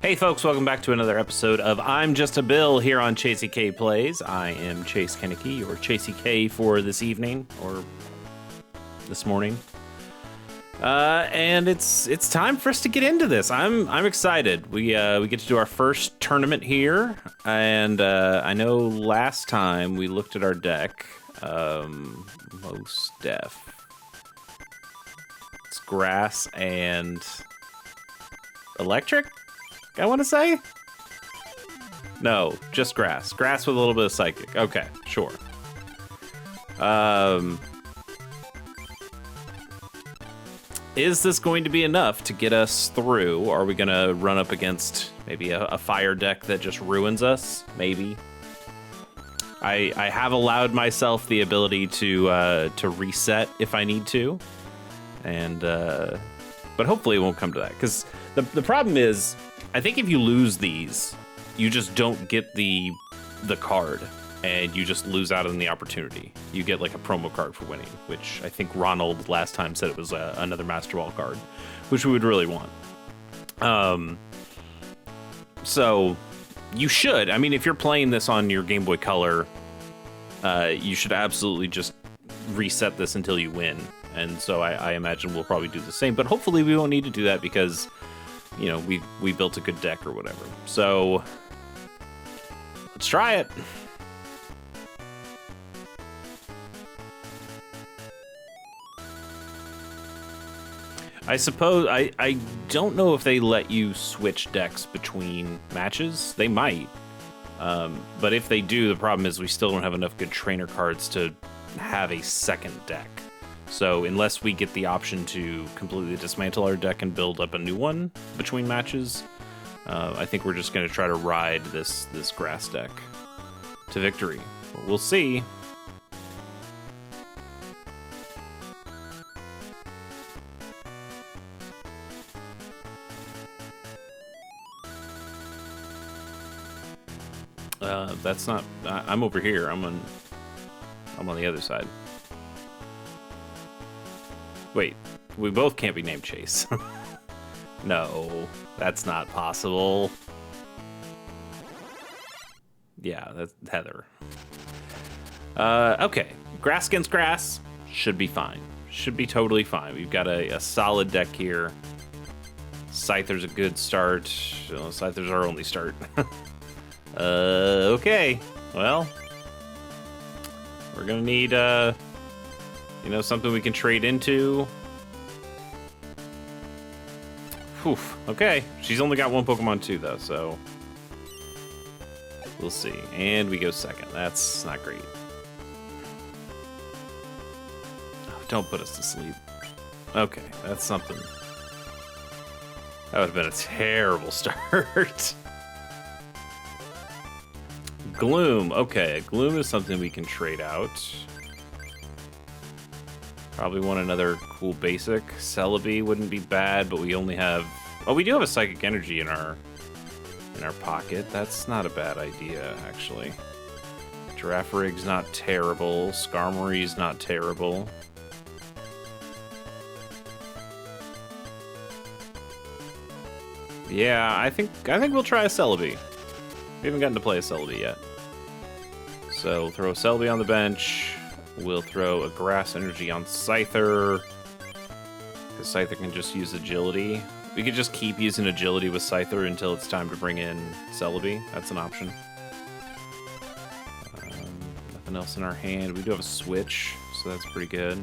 Hey folks, welcome back to another episode of I'm Just a Bill here on Chasey K Plays. I am Chase Kennecke, or Chasey K for this evening, or this morning. And it's time for us to get into this. I'm excited. We get to do our first tournament here, and I know last time we looked at our deck, most def. It's grass and electric, I want to say? No, just grass. Grass with a little bit of psychic. Okay, sure. Is this going to be enough to get us through? Or are we going to run up against maybe a fire deck that just ruins us? Maybe. I have allowed myself the ability to reset if I need to. And but hopefully it won't come to that. Because the problem is, I think if you lose these, you just don't get the card, and you just lose out on the opportunity. You get like a promo card for winning, which I think Ronald last time said it was another Master Ball card, which we would really want. So you should. I mean, if you're playing this on your Game Boy Color, you should absolutely just reset this until you win. And so I imagine we'll probably do the same, but hopefully we won't need to do that because, you know, we built a good deck or whatever. So let's try it. I suppose I don't know if they let you switch decks between matches. They might. But if they do, the problem is we still don't have enough good trainer cards to have a second deck. So unless we get the option to completely dismantle our deck and build up a new one between matches, I think we're just going to try to ride this grass deck to victory. We'll see. That's not. I'm over here. I'm on the other side. Wait, we both can't be named Chase. No, that's not possible. Yeah, that's Heather. Okay, grass against grass should be fine. Should be totally fine. We've got a solid deck here. Scyther's a good start. Well, Scyther's our only start. Okay. Well, we're gonna need, something we can trade into. Whew. Okay. She's only got one Pokemon too, though, so we'll see. And we go second. That's not great. Oh, don't put us to sleep. Okay, that's something. That would have been a terrible start. Gloom. Okay, Gloom is something we can trade out. Probably want another cool basic. Celebi wouldn't be bad, but we only have... Oh, we do have a Psychic Energy in our pocket. That's not a bad idea, actually. Girafarig's not terrible. Skarmory's not terrible. Yeah, I think we'll try a Celebi. We haven't gotten to play a Celebi yet. So we'll throw a Celebi on the bench. We'll throw a Grass Energy on Scyther, because Scyther can just use Agility. We could just keep using Agility with Scyther until it's time to bring in Celebi. That's an option. Nothing else in our hand. We do have a Switch, so that's pretty good.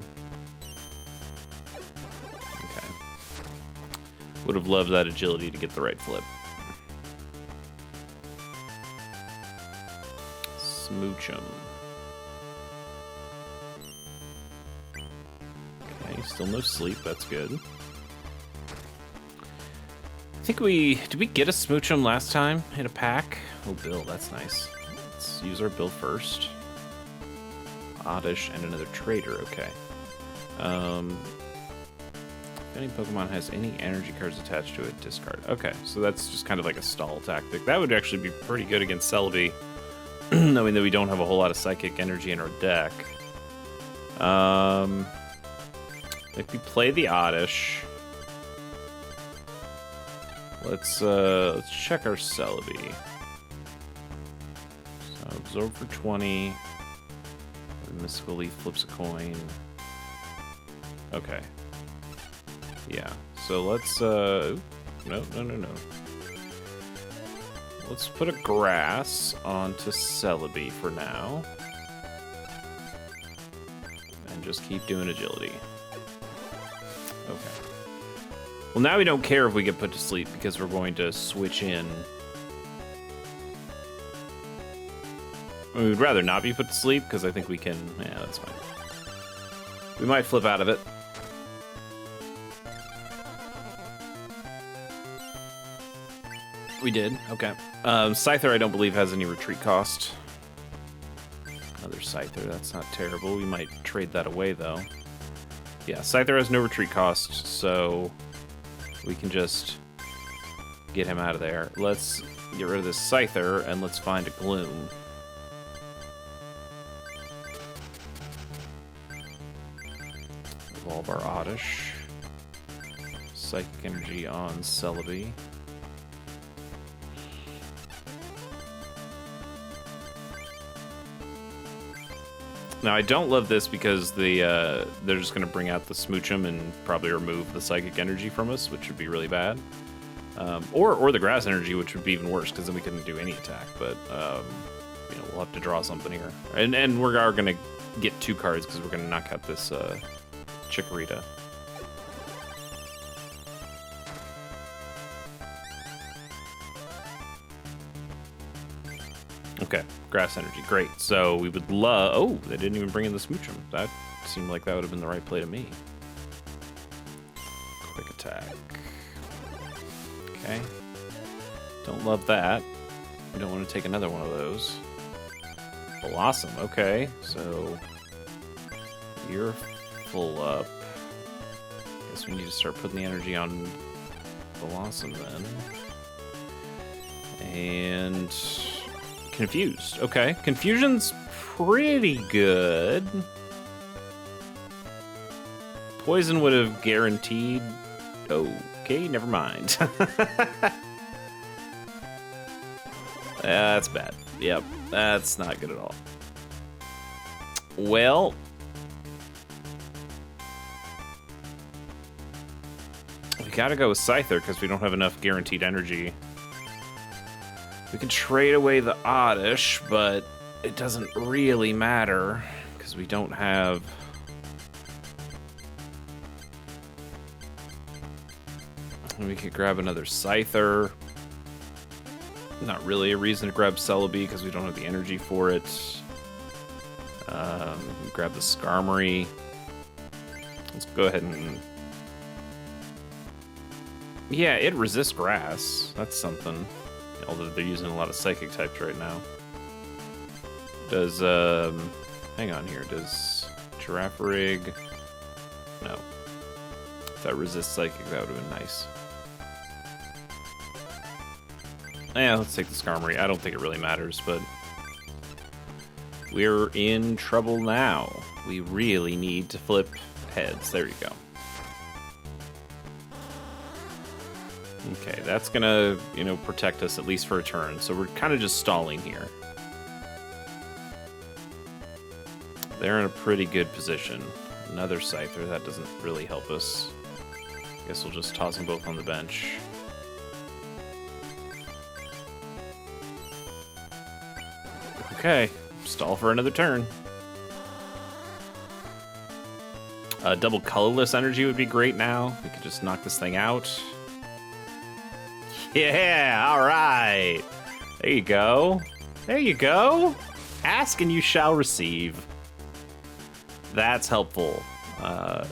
Okay. Would have loved that Agility to get the right flip. Smoochum. Okay, still no sleep, that's good. I think did we get a Smoochum last time in a pack? Oh, Bill, that's nice. Let's use our Bill first. Oddish and another trader, okay. If any Pokemon has any energy cards attached to it, discard. Okay, so that's just kind of like a stall tactic. That would actually be pretty good against Celebi, knowing that we don't have a whole lot of Psychic Energy in our deck. If we play the Oddish, Let's check our Celebi. So absorb for 20. The Mystical Leaf flips a coin. Okay. Yeah. So let's no. Let's put a grass onto Celebi for now. And just keep doing agility. Okay. Well, now we don't care if we get put to sleep because we're going to switch in. I mean, we'd rather not be put to sleep because I think we can... Yeah, that's fine. We might flip out of it. We did. Okay. Scyther, I don't believe, has any retreat cost. Another Scyther. That's not terrible. We might trade that away, though. Yeah, Scyther has no retreat cost, so we can just get him out of there. Let's get rid of this Scyther, and let's find a Gloom. Evolve our Oddish. Psychic Energy on Celebi. Now, I don't love this because they're just going to bring out the Smoochum and probably remove the Psychic Energy from us, which would be really bad. Or the Grass Energy, which would be even worse because then we couldn't do any attack. But you know, we'll have to draw something here, and we are going to get 2 cards because we're going to knock out this Chikorita. Okay, Grass Energy, great. So we would love... Oh, they didn't even bring in the Smoochum. That seemed like that would have been the right play to me. Quick attack. Okay. Don't love that. We don't want to take another one of those. Blossom, okay. So you're full up. Guess we need to start putting the energy on Blossom then. And... Confused. Okay. Confusion's pretty good. Poison would have guaranteed... Okay, never mind. That's bad. Yep, that's not good at all. Well... We gotta go with Scyther because we don't have enough guaranteed energy. We can trade away the Oddish, but it doesn't really matter because we don't have... We could grab another Scyther. Not really a reason to grab Celebi because we don't have the energy for it. Grab the Skarmory. Let's go ahead and... Yeah, it resists grass. That's something. Although they're using a lot of psychic types right now. Does, hang on here. Does Girafarig... No. If that resists psychic, that would have been nice. Yeah, let's take the Skarmory. I don't think it really matters, but... We're in trouble now. We really need to flip heads. There you go. Okay, that's gonna, you know, protect us at least for a turn. So we're kind of just stalling here. They're in a pretty good position. Another Scyther, that doesn't really help us. Guess we'll just toss them both on the bench. Okay, stall for another turn. Double colorless energy would be great now. We could just knock this thing out. Yeah, all right. There you go. There you go. Ask and you shall receive. That's helpful.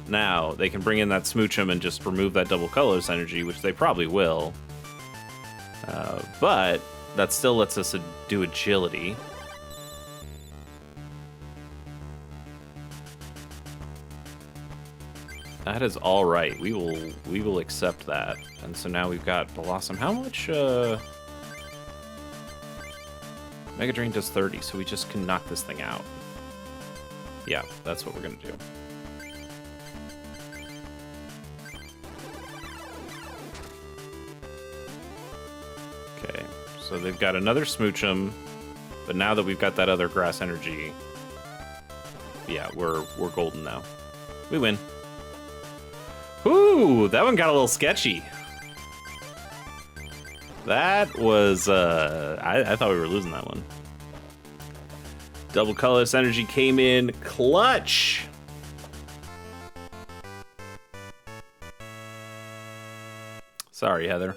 Now, they can bring in that Smoochum and just remove that double colorless energy, which they probably will. But that still lets us do agility. That is all right. We will accept that. And so now we've got Blossom. How much? Mega Drain does 30, so we just can knock this thing out. Yeah, that's what we're gonna do. Okay, so they've got another Smoochum, but now that we've got that other grass energy, yeah, we're golden now. We win. Ooh, that one got a little sketchy. That was, I thought we were losing that one. Double colorless energy came in clutch. Sorry, Heather.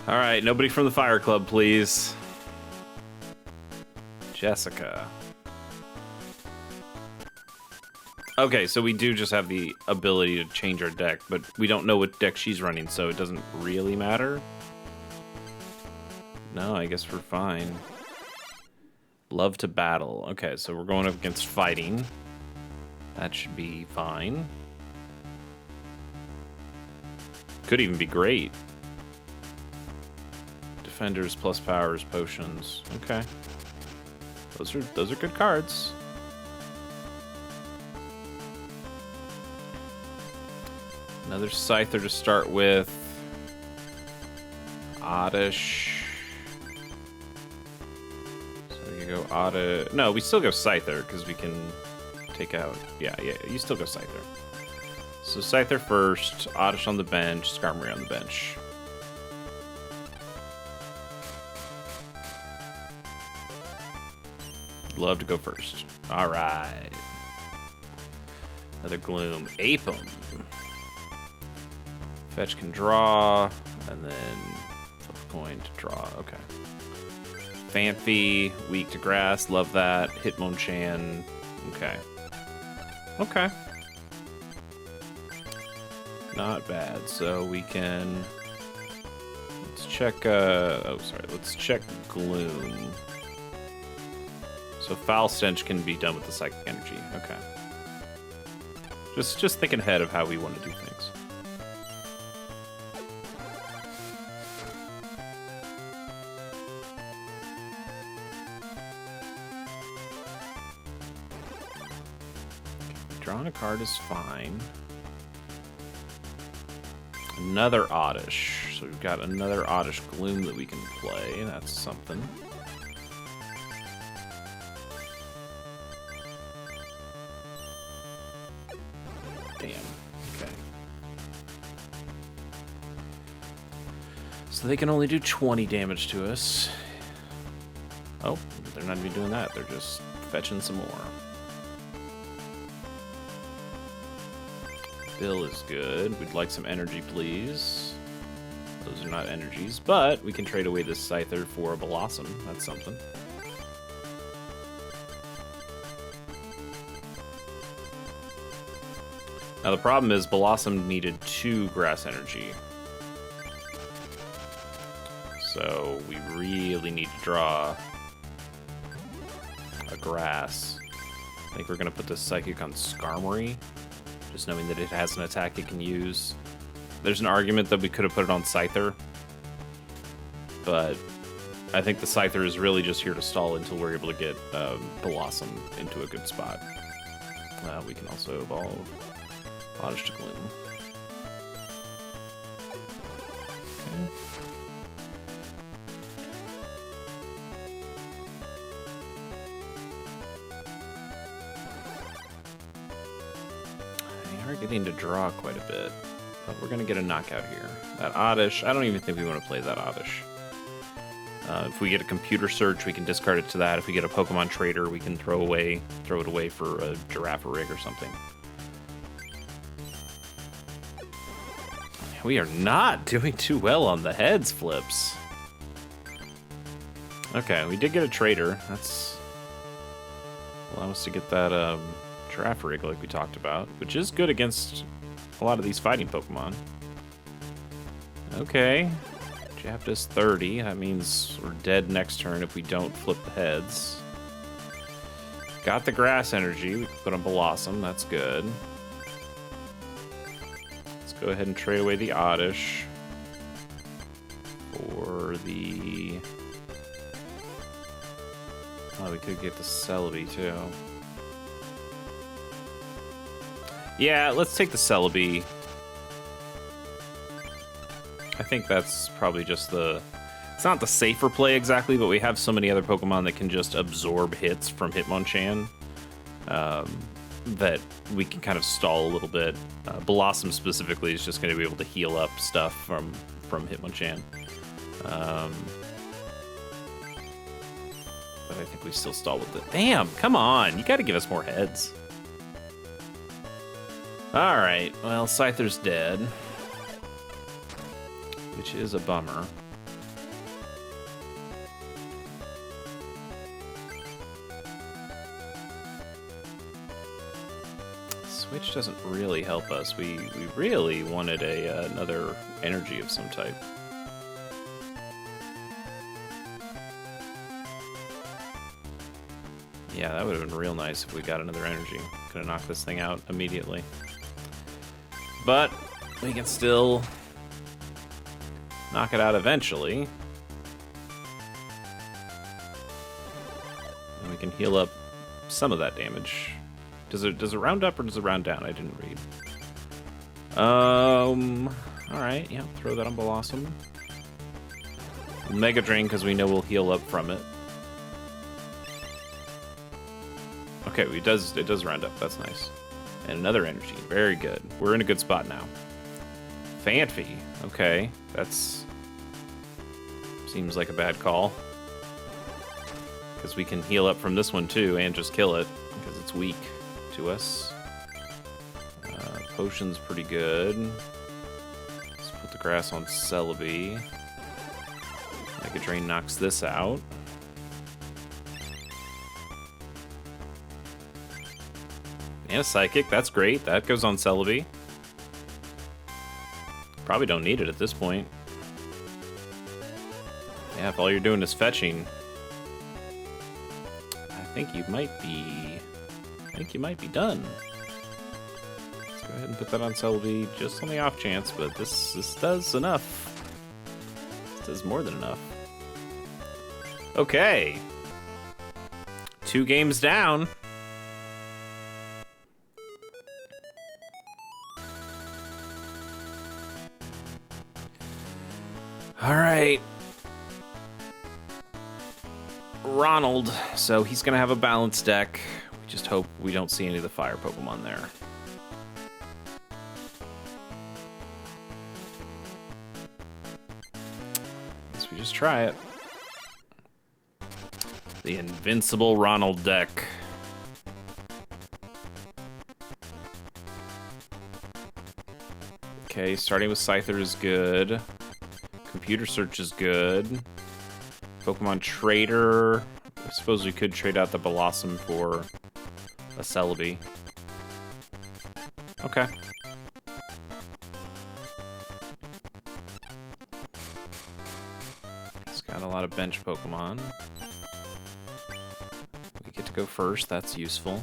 All right, nobody from the Fire Club, please. Jessica. Okay, so we do just have the ability to change our deck, but we don't know what deck she's running, so it doesn't really matter. No, I guess we're fine. Love to battle. Okay, so we're going up against fighting. That should be fine. Could even be great. Defenders plus powers, potions. Okay. Those are good cards. Another Scyther to start with. Oddish. So we can go Oddish. No, we still go Scyther because we can take out. Yeah, you still go Scyther. So Scyther first, Oddish on the bench, Skarmory on the bench. Love to go first. All right. Another Gloom. Apem. Fetch can draw, and then flip a coin to draw. Okay. Fanfi, weak to grass. Love that. Hitmonchan. Okay. Okay. Not bad. So we can... Let's check... Let's check Gloom. So Foul Stench can be done with the Psychic Energy. Okay. Just thinking ahead of how we want to do things. Drawing a card is fine. Another Oddish. So we've got another Oddish Gloom that we can play. That's something. Damn. Okay. So they can only do 20 damage to us. Oh, they're not even doing that. They're just fetching some more. Bill is good. We'd like some energy, please. Those are not energies, but we can trade away this Scyther for a Blossom. That's something. Now the problem is Blossom needed 2 grass energy. So we really need to draw a grass. I think we're gonna put this Psychic on Skarmory. Just knowing that it has an attack it can use. There's an argument that we could have put it on Scyther, but I think the Scyther is really just here to stall until we're able to get Blossom into a good spot. We can also evolve Oddish to Gloom. Okay. We're getting to draw quite a bit, but we're going to get a knockout here. That Oddish, I don't even think we want to play that Oddish. If we get a computer search, we can discard it to that. If we get a Pokemon Trader, we can throw it away for a Giraffe Rig or something. We are not doing too well on the heads flips. Okay, we did get a Trader. That's allow us to get that Giraffe Rig like we talked about, which is good against a lot of these fighting Pokemon. Okay. Japdos 30. That means we're dead next turn if we don't flip the heads. Got the grass energy. We can put on Blossom. That's good. Let's go ahead and trade away the Oddish for the... Oh, we could get the Celebi too. Yeah, let's take the Celebi. I think that's probably just the... It's not the safer play exactly, but we have so many other Pokemon that can just absorb hits from Hitmonchan that we can kind of stall a little bit. Blossom specifically is just going to be able to heal up stuff from Hitmonchan. But I think we still stall with it. Damn, come on. You got to give us more heads. All right, well, Scyther's dead, which is a bummer. Switch doesn't really help us. We really wanted another energy of some type. Yeah, that would have been real nice if we got another energy. Could have knocked this thing out immediately. But we can still knock it out eventually. And we can heal up some of that damage. Does it round up or does it round down? I didn't read. Alright, yeah, throw that on Blossom. Mega Drain because we know we'll heal up from it. Okay, it does round up. That's nice. And another energy. Very good. We're in a good spot now. Phanpy. Okay, that's... Seems like a bad call. Because we can heal up from this one too and just kill it because it's weak to us. Potion's pretty good. Let's put the grass on Celebi. Mega Drain knocks this out. And a Psychic, that's great. That goes on Celebi. Probably don't need it at this point. Yeah, if all you're doing is fetching, I think you might be done. Let's go ahead and put that on Celebi just on the off chance, but this does enough. This does more than enough. Okay. 2 games down. All right. Ronald. So he's going to have a balanced deck. We just hope we don't see any of the fire Pokemon there. Guess we just try it. The invincible Ronald deck. Okay, starting with Scyther is good. Computer Search is good. Pokemon Trader. I suppose we could trade out the Blossom for a Celebi. Okay. It's got a lot of bench Pokemon. We get to go first. That's useful.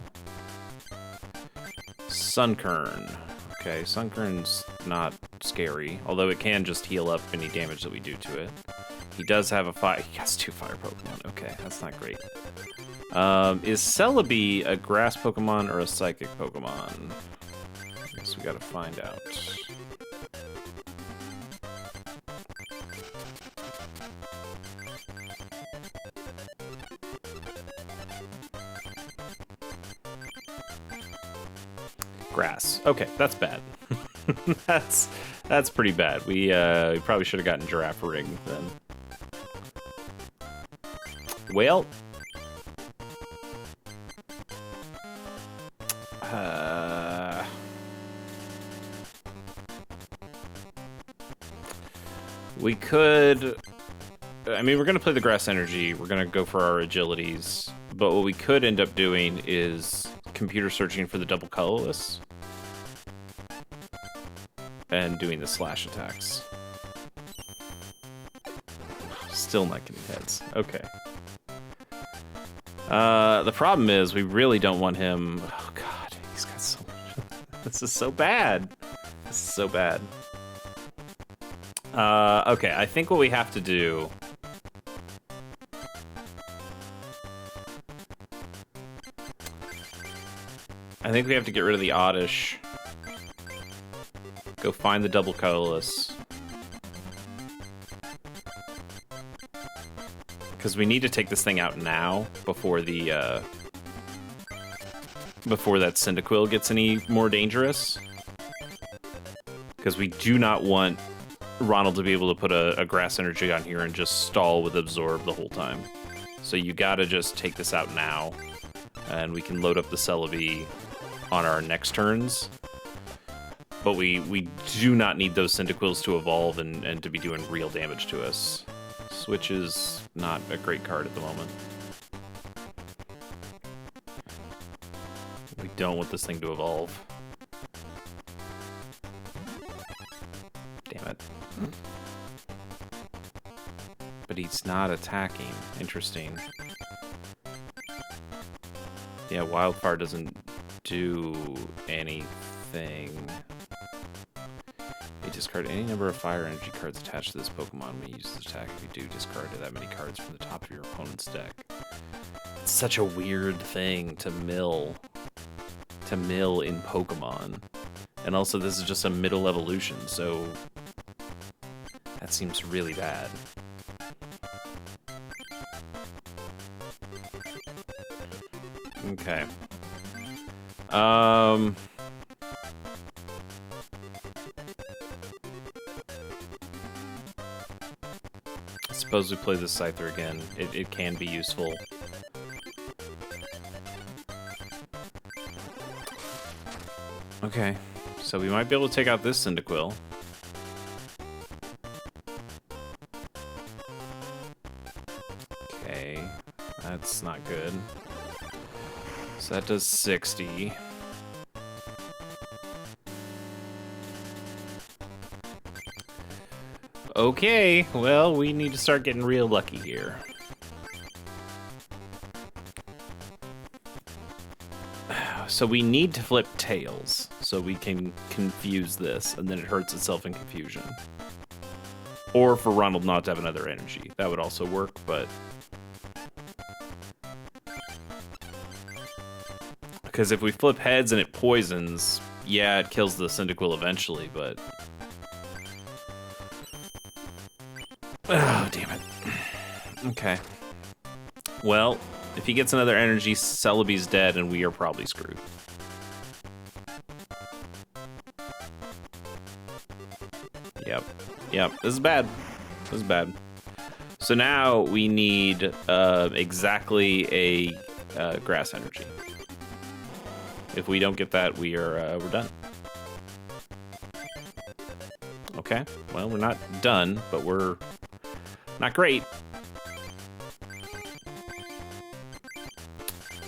Sunkern. Okay, Sunkern's not scary, although it can just heal up any damage that we do to it. He does have a fire. He has 2 fire Pokemon. Okay, that's not great. Is Celebi a grass Pokemon or a psychic Pokemon? I guess we gotta find out. Grass. Okay, that's bad. that's pretty bad. We probably should have gotten Giraffe Ring then. Well, we could. I mean, we're gonna play the Grass Energy. We're gonna go for our agilities. But what we could end up doing is computer searching for the double colorless and doing the slash attacks. Still not getting heads. Okay. The problem is we really don't want him. Oh god, he's got so much. This is so bad. This is so bad. Okay, I think what we have to do. I think we have to get rid of the Oddish Go find the double colorless. Because we need to take this thing out now before the before that Cyndaquil gets any more dangerous. Because we do not want Ronald to be able to put a grass energy on here and just stall with Absorb the whole time. So you gotta just take this out now, and we can load up the Celebi on our next turns. But we do not need those Cyndaquils to evolve and to be doing real damage to us. Switch is not a great card at the moment. We don't want this thing to evolve. Damn it. But he's not attacking. Interesting. Yeah, Wildfire doesn't do anything. You discard any number of fire energy cards attached to this Pokemon when you use this attack. If you do, discard that many cards from the top of your opponent's deck. It's such a weird thing to mill in Pokemon. And also, this is just a middle evolution, so that seems really bad. Okay. I suppose we play the Scyther again. It can be useful. Okay, so we might be able to take out this Cyndaquil. Okay, that's not good. So that does 60. Okay, well, we need to start getting real lucky here. So we need to flip tails so we can confuse this, and then it hurts itself in confusion. Or for Ronald not to have another energy. That would also work, but... Because if we flip heads and it poisons, yeah, it kills the Cyndaquil eventually, but... Oh, damn it. Okay. Well, if he gets another energy, Celebi's dead, and we are probably screwed. Yep, this is bad. This is bad. So now we need exactly a grass energy. If we don't get that, we're done. Okay, well, we're not done, but we're not great.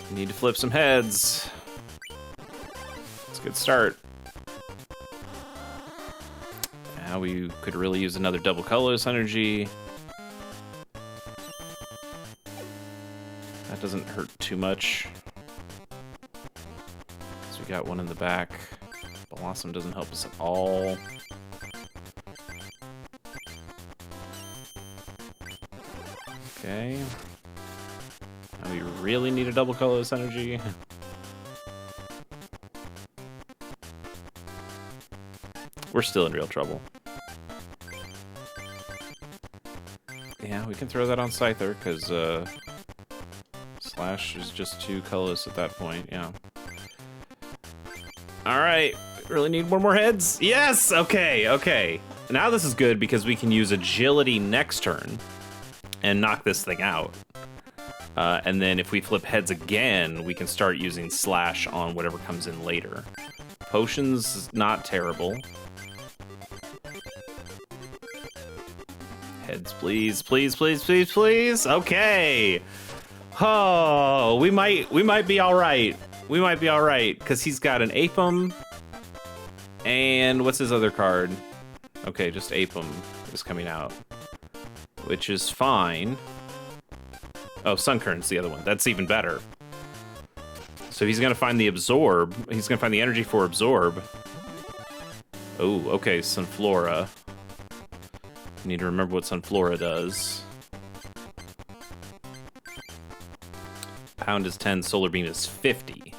We need to flip some heads. It's a good start. Now we could really use another double colorless energy. That doesn't hurt too much. So we got one in the back. Blossom doesn't help us at all. Okay. Now we really need a double colorless energy. We're still in real trouble. Yeah, we can throw that on Scyther, because Slash is just too colorless at that point, yeah. Alright, really need one more heads? Yes! Okay, okay. Now this is good because we can use Agility next turn and knock this thing out. And then if we flip heads again, we can start using Slash on whatever comes in later. Potions, not terrible. Heads, please, please, please, please, please. Okay. Oh, we might be all right. We might be all right because he's got an Apum. And what's his other card? Okay, just Apum is coming out, which is fine. Oh, Sunkern's the other one. That's even better. So he's gonna find the Absorb. He's gonna find the energy for Absorb. Oh, okay, Sunflora. Need to remember what Sunflora does. Pound is 10, Solar Beam is 50.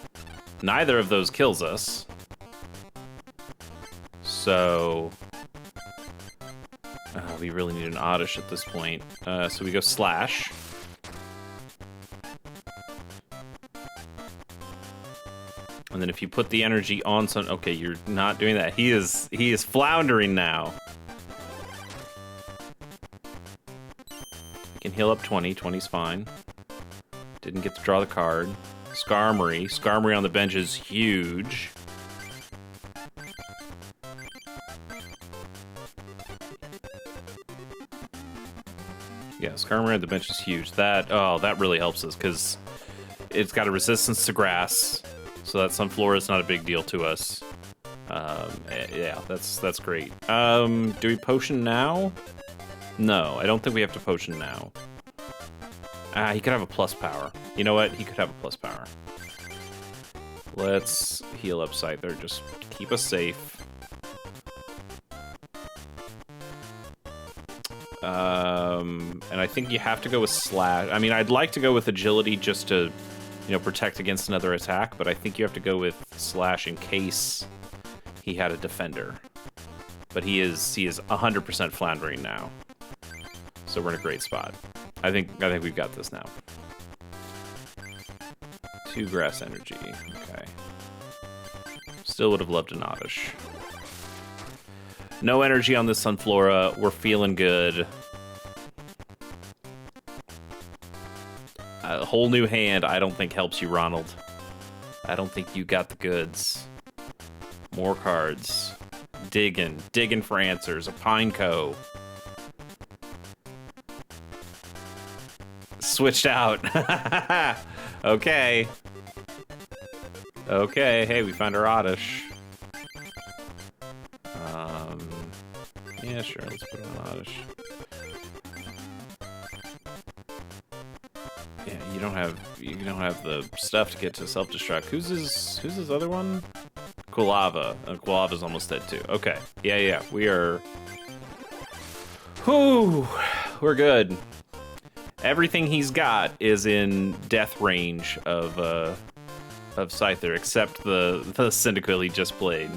Neither of those kills us. So we really need an Oddish at this point. So we go Slash. And then if you put the energy on some... Okay, you're not doing that. He is floundering now. You can heal up 20. 20's fine. Didn't get to draw the card. Skarmory. Skarmory on the bench is huge. Yeah, Skarmory on the bench is huge. That really helps us, because it's got a resistance to grass. So that Sunflora is not a big deal to us. Yeah, that's great. Do we potion now? No, I don't think we have to potion now. He could have a plus power. You know what? He could have a plus power. Let's heal up Scyther, just to keep us safe. And I think you have to go with Slash. I mean, I'd like to go with Agility just to, protect against another attack, but I think you have to go with Slash in case he had a defender. But he is 100% floundering now. So we're in a great spot. I think we've got this now. 2 grass energy. Okay. Still would have loved an Oddish. No energy on this Sunflora. We're feeling good. A whole new hand, I don't think helps you, Ronald. I don't think you got the goods. More cards. Digging for answers. A Pineco. Switched out. Okay. Okay, hey, we found our Oddish. Yeah, sure, let's put on Oddish. Yeah, you don't have the stuff to get to self-destruct. Who's his other one? Quilava. Quilava's almost dead too. Okay. Yeah, we are... Whew! We're good. Everything he's got is in death range of Scyther, except the Cyndaquil he just played.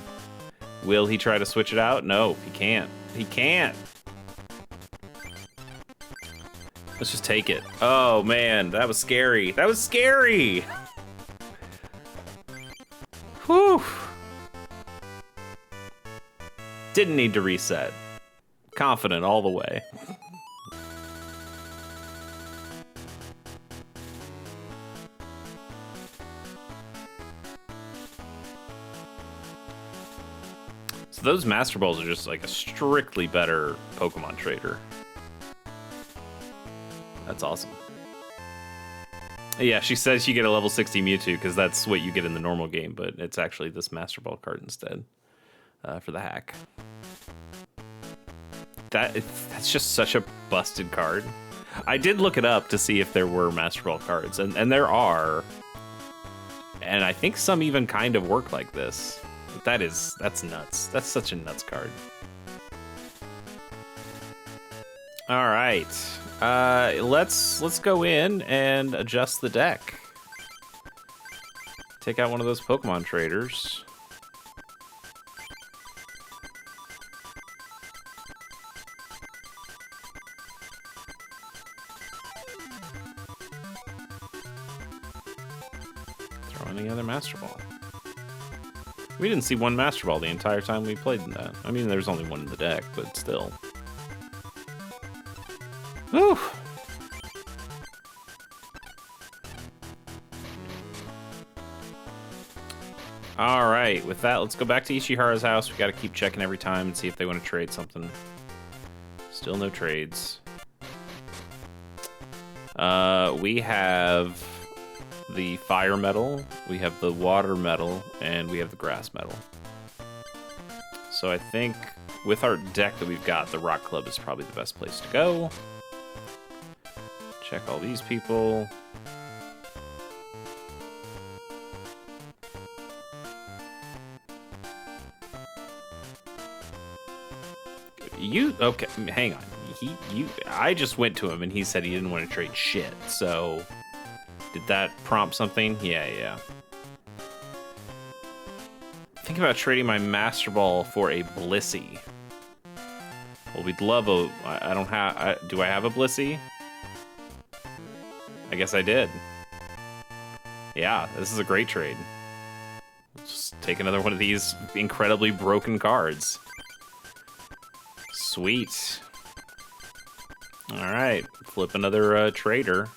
Will he try to switch it out? No, he can't. He can't! Let's just take it. Oh, man, that was scary. That was scary! Whew! Didn't need to reset. Confident all the way. So those Master Balls are just like a strictly better Pokemon trader. That's awesome. Yeah, she says you get a level 60 Mewtwo because that's what you get in the normal game, but it's actually this Master Ball card instead for the hack. That's just such a busted card. I did look it up to see if there were Master Ball cards, and there are. And I think some even kind of work like this. But that's nuts. That's such a nuts card. All right. Let's go in and adjust the deck. Take out one of those Pokemon traders. Throw any other Master Ball. We didn't see one Master Ball the entire time we played in that. I mean, there's only one in the deck, but still. Whew. All right, with that, let's go back to Ishihara's house. We got to keep checking every time and see if they want to trade something. Still no trades. We have the fire metal, we have the water metal, and we have the grass metal. So I think with our deck that we've got, the Rock Club is probably the best place to go. Check all these people. Okay, hang on. I just went to him and he said he didn't want to trade shit. So, did that prompt something? Yeah. Think about trading my Master Ball for a Blissey. Well, we'd love a... I don't have... do I have a Blissey? I guess I did. Yeah, this is a great trade. Just take another one of these incredibly broken cards. Sweet. Alright, flip another trader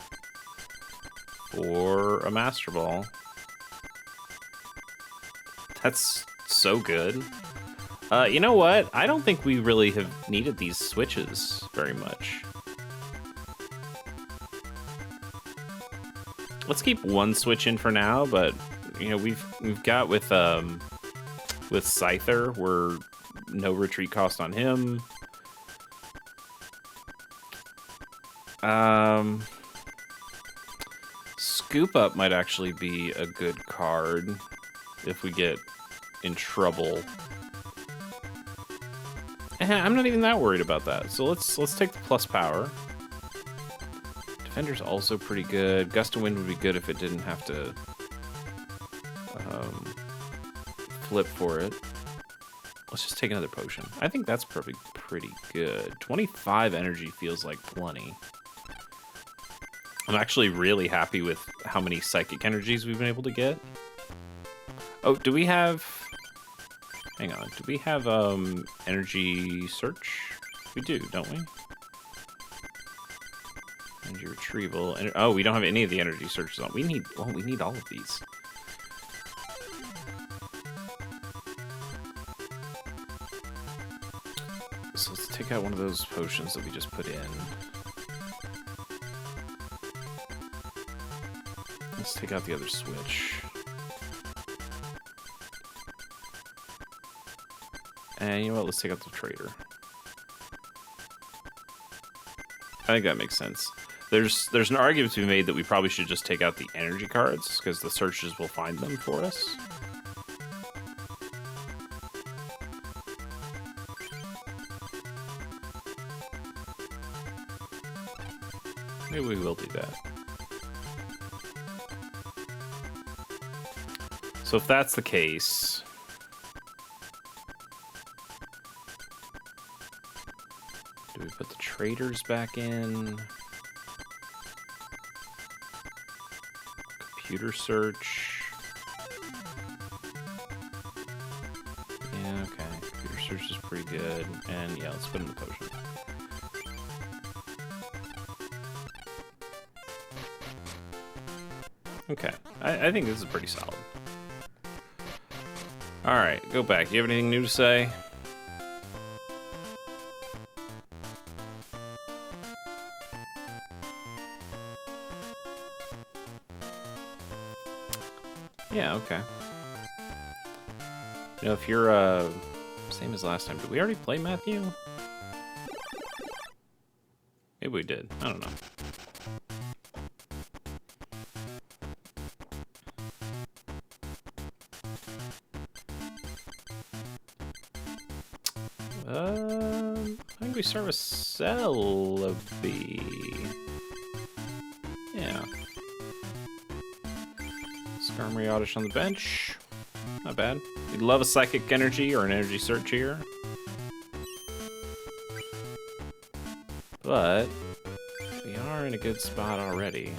for a Master Ball. That's so good. You know what? I don't think we really have needed these switches very much. Let's keep one switch in for now, but you know we've got with Scyther, we're no retreat cost on him. Scoop Up might actually be a good card if we get in trouble. I'm not even that worried about that. So let's take the plus power. Defender's also pretty good. Gust of Wind would be good if it didn't have to flip for it. Let's just take another potion. I think that's pretty good. 25 energy feels like plenty. I'm actually really happy with how many psychic energies we've been able to get. Oh, do we have... Hang on. Do we have energy search? We do, don't we? Energy retrieval. Oh, we don't have any of the energy searches on. We need all of these. So let's take out one of those potions that we just put in. Let's take out the other switch. And you know what? Let's take out the trader. I think that makes sense. There's an argument to be made that we probably should just take out the energy cards, because the searches will find them for us. Maybe we will do that. So if that's the case... do we put the traders back in? Computer search. Yeah, okay. Computer search is pretty good. And yeah, let's put in the potion. Okay. I think this is pretty solid. Alright, go back. Do you have anything new to say? Yeah, okay. You know, if you're, same as last time. Did we already play Matthew? Maybe we did. I don't know. I think we start with Celebi. Yeah. Skarmory Oddish on the bench. Not bad. We'd love a Psychic Energy or an Energy Search here. But we are in a good spot already.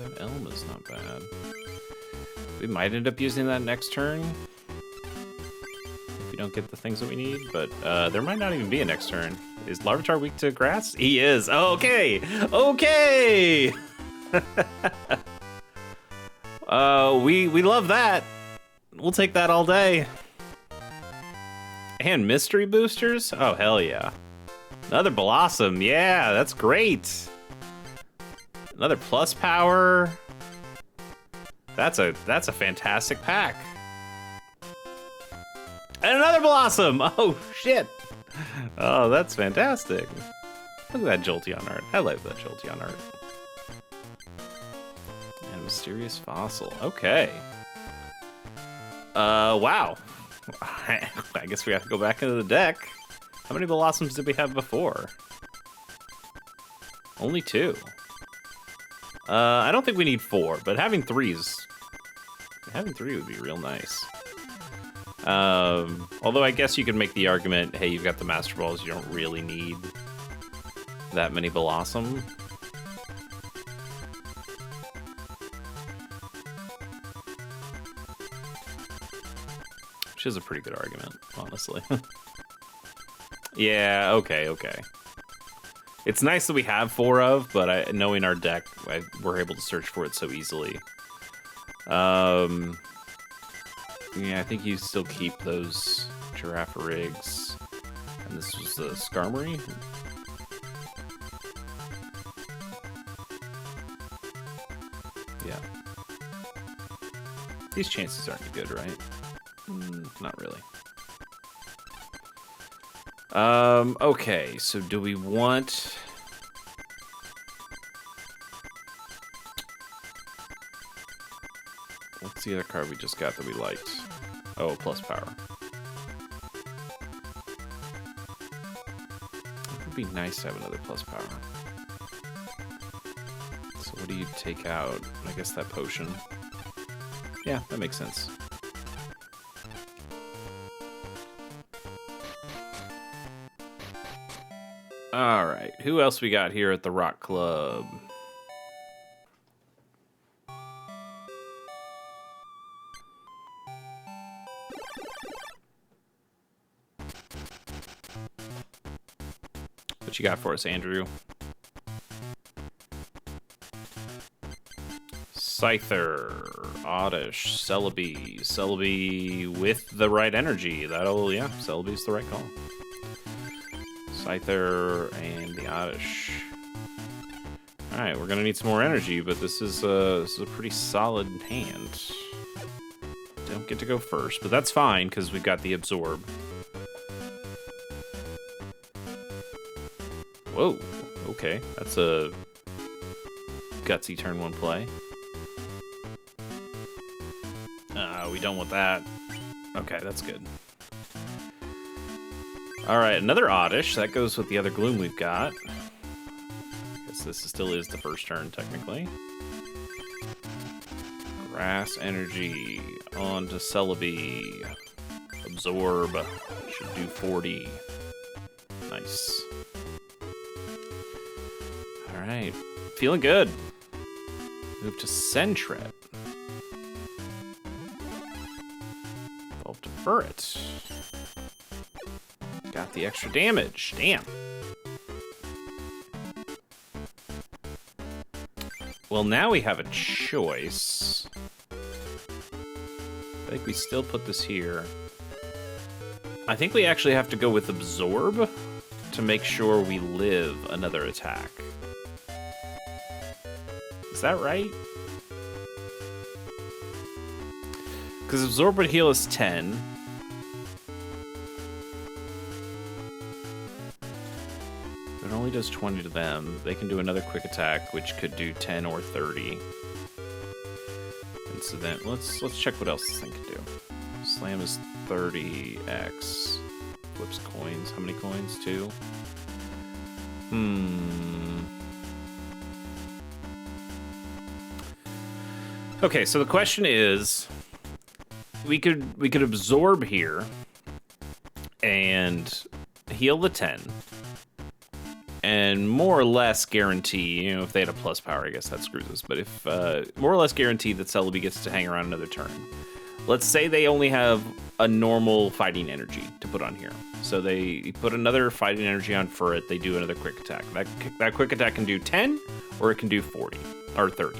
That Elma's not bad. We might end up using that next turn. If we don't get the things that we need. But there might not even be a next turn. Is Larvitar weak to grass? He is. Okay. Okay. We love that. We'll take that all day. And mystery boosters? Oh, hell yeah. Another Blossom. Yeah, that's great. Another plus power. That's a fantastic pack. And another Blossom. Oh, shit. Oh, that's fantastic. Look at that Jolteon art. I like that Jolteon art. And Mysterious Fossil. Okay. Wow. I guess we have to go back into the deck. How many Blossoms did we have before? Only 2. I don't think we need 4, but having 3 would be real nice. Although I guess you could make the argument, hey, you've got the Master Balls, you don't really need that many Blossom. Which is a pretty good argument, honestly. Yeah, okay. It's nice that we have 4 of, but knowing our deck, we're able to search for it so easily. Yeah, I think you still keep those Giraffarigs. And this was the Skarmory. Yeah. These chances aren't good, right? Not really. Okay, so do we want... What's the other card we just got that we liked? Oh, plus power. It would be nice to have another plus power. So what do you take out? I guess that potion. Yeah, that makes sense. Alright, who else we got here at the Rock Club? What you got for us, Andrew? Scyther, Oddish, Celebi. Celebi with the right energy. That'll, yeah, Celebi's the right call. Scyther and the Oddish. Alright, we're gonna need some more energy, but this is a pretty solid hand. Don't get to go first, but that's fine, because we've got the Absorb. Whoa, okay, that's a gutsy turn 1 play. We don't want that. Okay, that's good. Alright, another Oddish. That goes with the other Gloom we've got. Guess this still is the first turn, technically. Grass Energy on to Celebi. Absorb. Should do 40. Nice. Alright, feeling good. Move to Sentret. Evolve to Furret. Got the extra damage. Damn. Well, now we have a choice. I think we still put this here. I think we actually have to go with Absorb to make sure we live another attack. Is that right? Because Absorb would heal us 10. It only does 20 to them. They can do another quick attack, which could do 10 or 30. And so then, let's check what else this thing can do. Slam is 30x. Flips coins. How many coins? 2? Okay, so the question is, we could absorb here and heal the 10 and more or less guarantee, you know, if they had a plus power, I guess that screws us, but if more or less guarantee that Celebi gets to hang around another turn. Let's say they only have a normal fighting energy to put on here. So they put another fighting energy on for it, they do another quick attack. That quick attack can do 10 or it can do 40 or 30.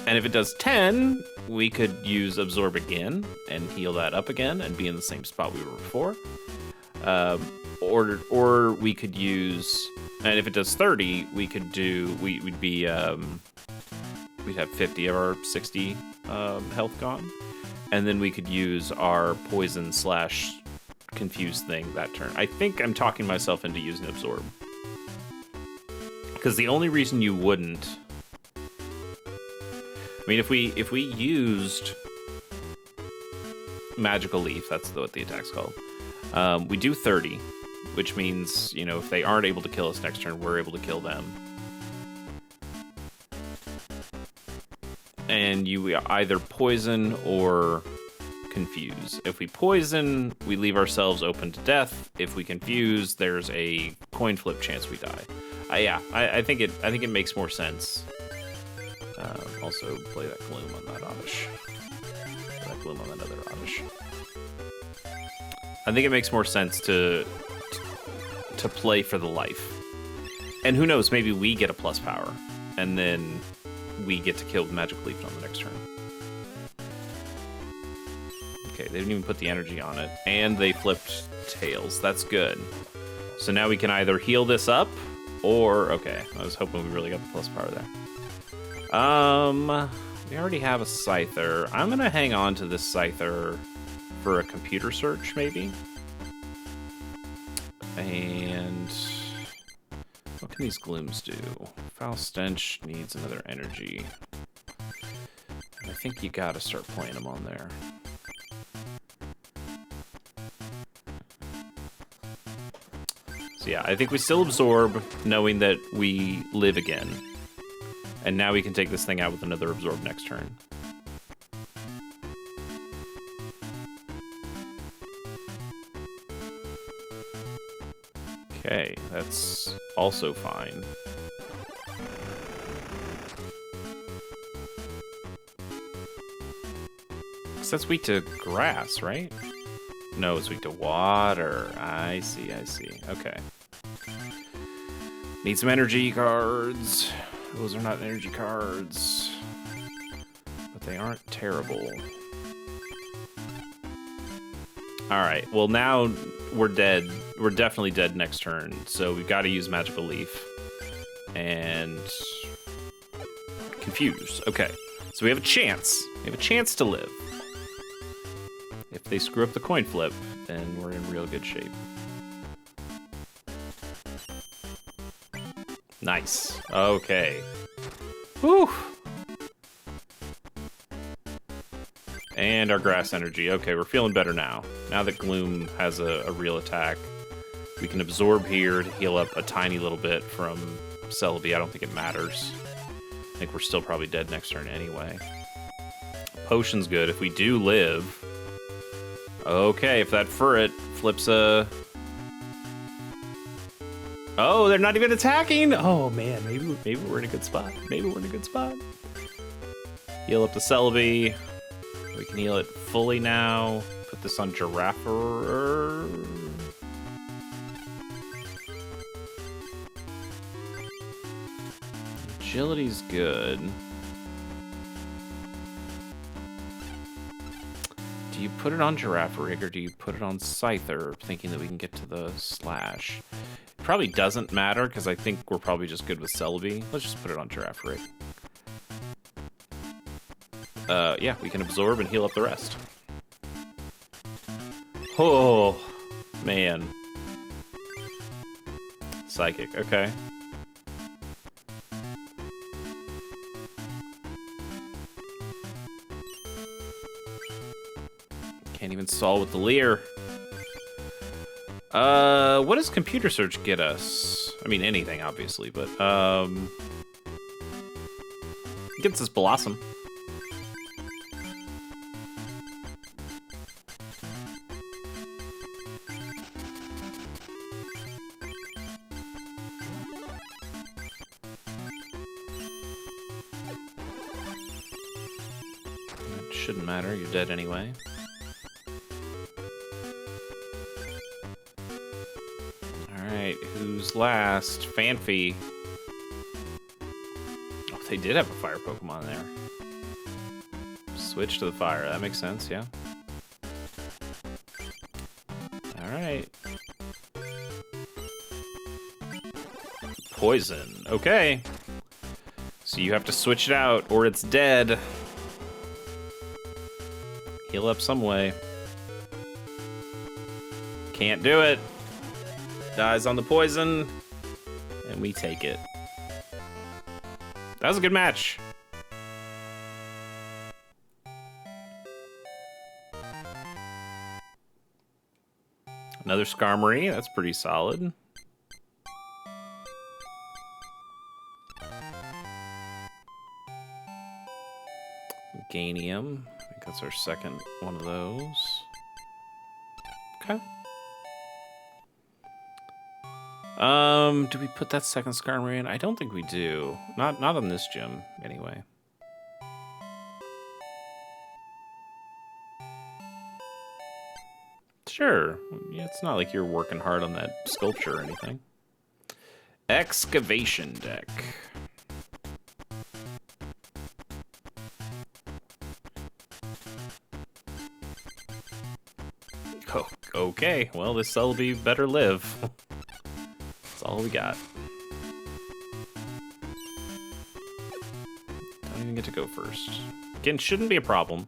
And if it does 10, we could use Absorb again and heal that up again and be in the same spot we were before. Or we could use, and if it does 30, we could do, we'd have 50 of our 60 health gone. And then we could use our poison / confuse thing that turn. I think I'm talking myself into using Absorb. Because the only reason you wouldn't, I mean, if we used Magical Leaf, that's what the attack's called. We do 30, which means, you know, if they aren't able to kill us next turn, we're able to kill them. And then you either poison or confuse. If we poison, we leave ourselves open to death. If we confuse, there's a coin flip chance we die. I think it makes more sense. Also, play that gloom on that Oddish. That gloom on that other Oddish. I think it makes more sense to play for the life. And who knows, maybe we get a plus power, and then we get to kill the Magic Leaf on the next turn. Okay, they didn't even put the energy on it, and they flipped tails. That's good. So now we can either heal this up, or... Okay, I was hoping we really got the plus power there. We already have a Scyther. I'm gonna hang on to this Scyther for a computer search, maybe. And what can these glooms do? Foul Stench needs another energy. I think you gotta start playing them on there. So yeah, I think we still absorb, knowing that we live again. And now we can take this thing out with another absorb next turn. Okay, that's also fine. Because that's weak to grass, right? No, it's weak to water. I see, I see. Okay. Need some energy cards. Those are not energy cards. But they aren't terrible. Alright, well now we're dead. We're definitely dead next turn, so we've got to use Magical Leaf. And... Confuse. Okay, so we have a chance. We have a chance to live. If they screw up the coin flip, then we're in real good shape. Nice. Okay. Whew. And our grass energy. Okay, we're feeling better now. Now that Gloom has a real attack, we can absorb here to heal up a tiny little bit from Celebi. I don't think it matters. I think we're still probably dead next turn anyway. Potion's good. If we do live... Okay, if that Furret flips a... Oh, they're not even attacking! Oh, man, maybe we're in a good spot. Maybe we're in a good spot. Heal up the Celebi. We can heal it fully now. Put this on Giraffer. Agility's good. Do you put it on Giraffe Rig or do you put it on Scyther, thinking that we can get to the slash? It probably doesn't matter because I think we're probably just good with Celebi. Let's just put it on Giraffe Rig. Yeah, we can absorb and heal up the rest. Oh, man. Psychic, okay. Can't even solve with the Leer. What does Computer Search get us? I mean, anything, obviously, but, it gets us Blossom. It shouldn't matter, you're dead anyway. Who's last? Fanfi. Oh, they did have a fire Pokemon there. Switch to the fire. That makes sense, yeah. Alright. Poison. Okay. So you have to switch it out, or it's dead. Heal up some way. Can't do it. Dies on the poison, and we take it. That was a good match. Another Skarmory, that's pretty solid. Meganium. I think that's our second one of those. Okay. Do we put that second Skarmory in? I don't think we do. Not on this gym, anyway. Sure. Yeah, it's not like you're working hard on that sculpture or anything. Excavation deck. Oh, okay. Well, this Celebi better live. That's all we got. Don't even get to go first. Again, shouldn't be a problem.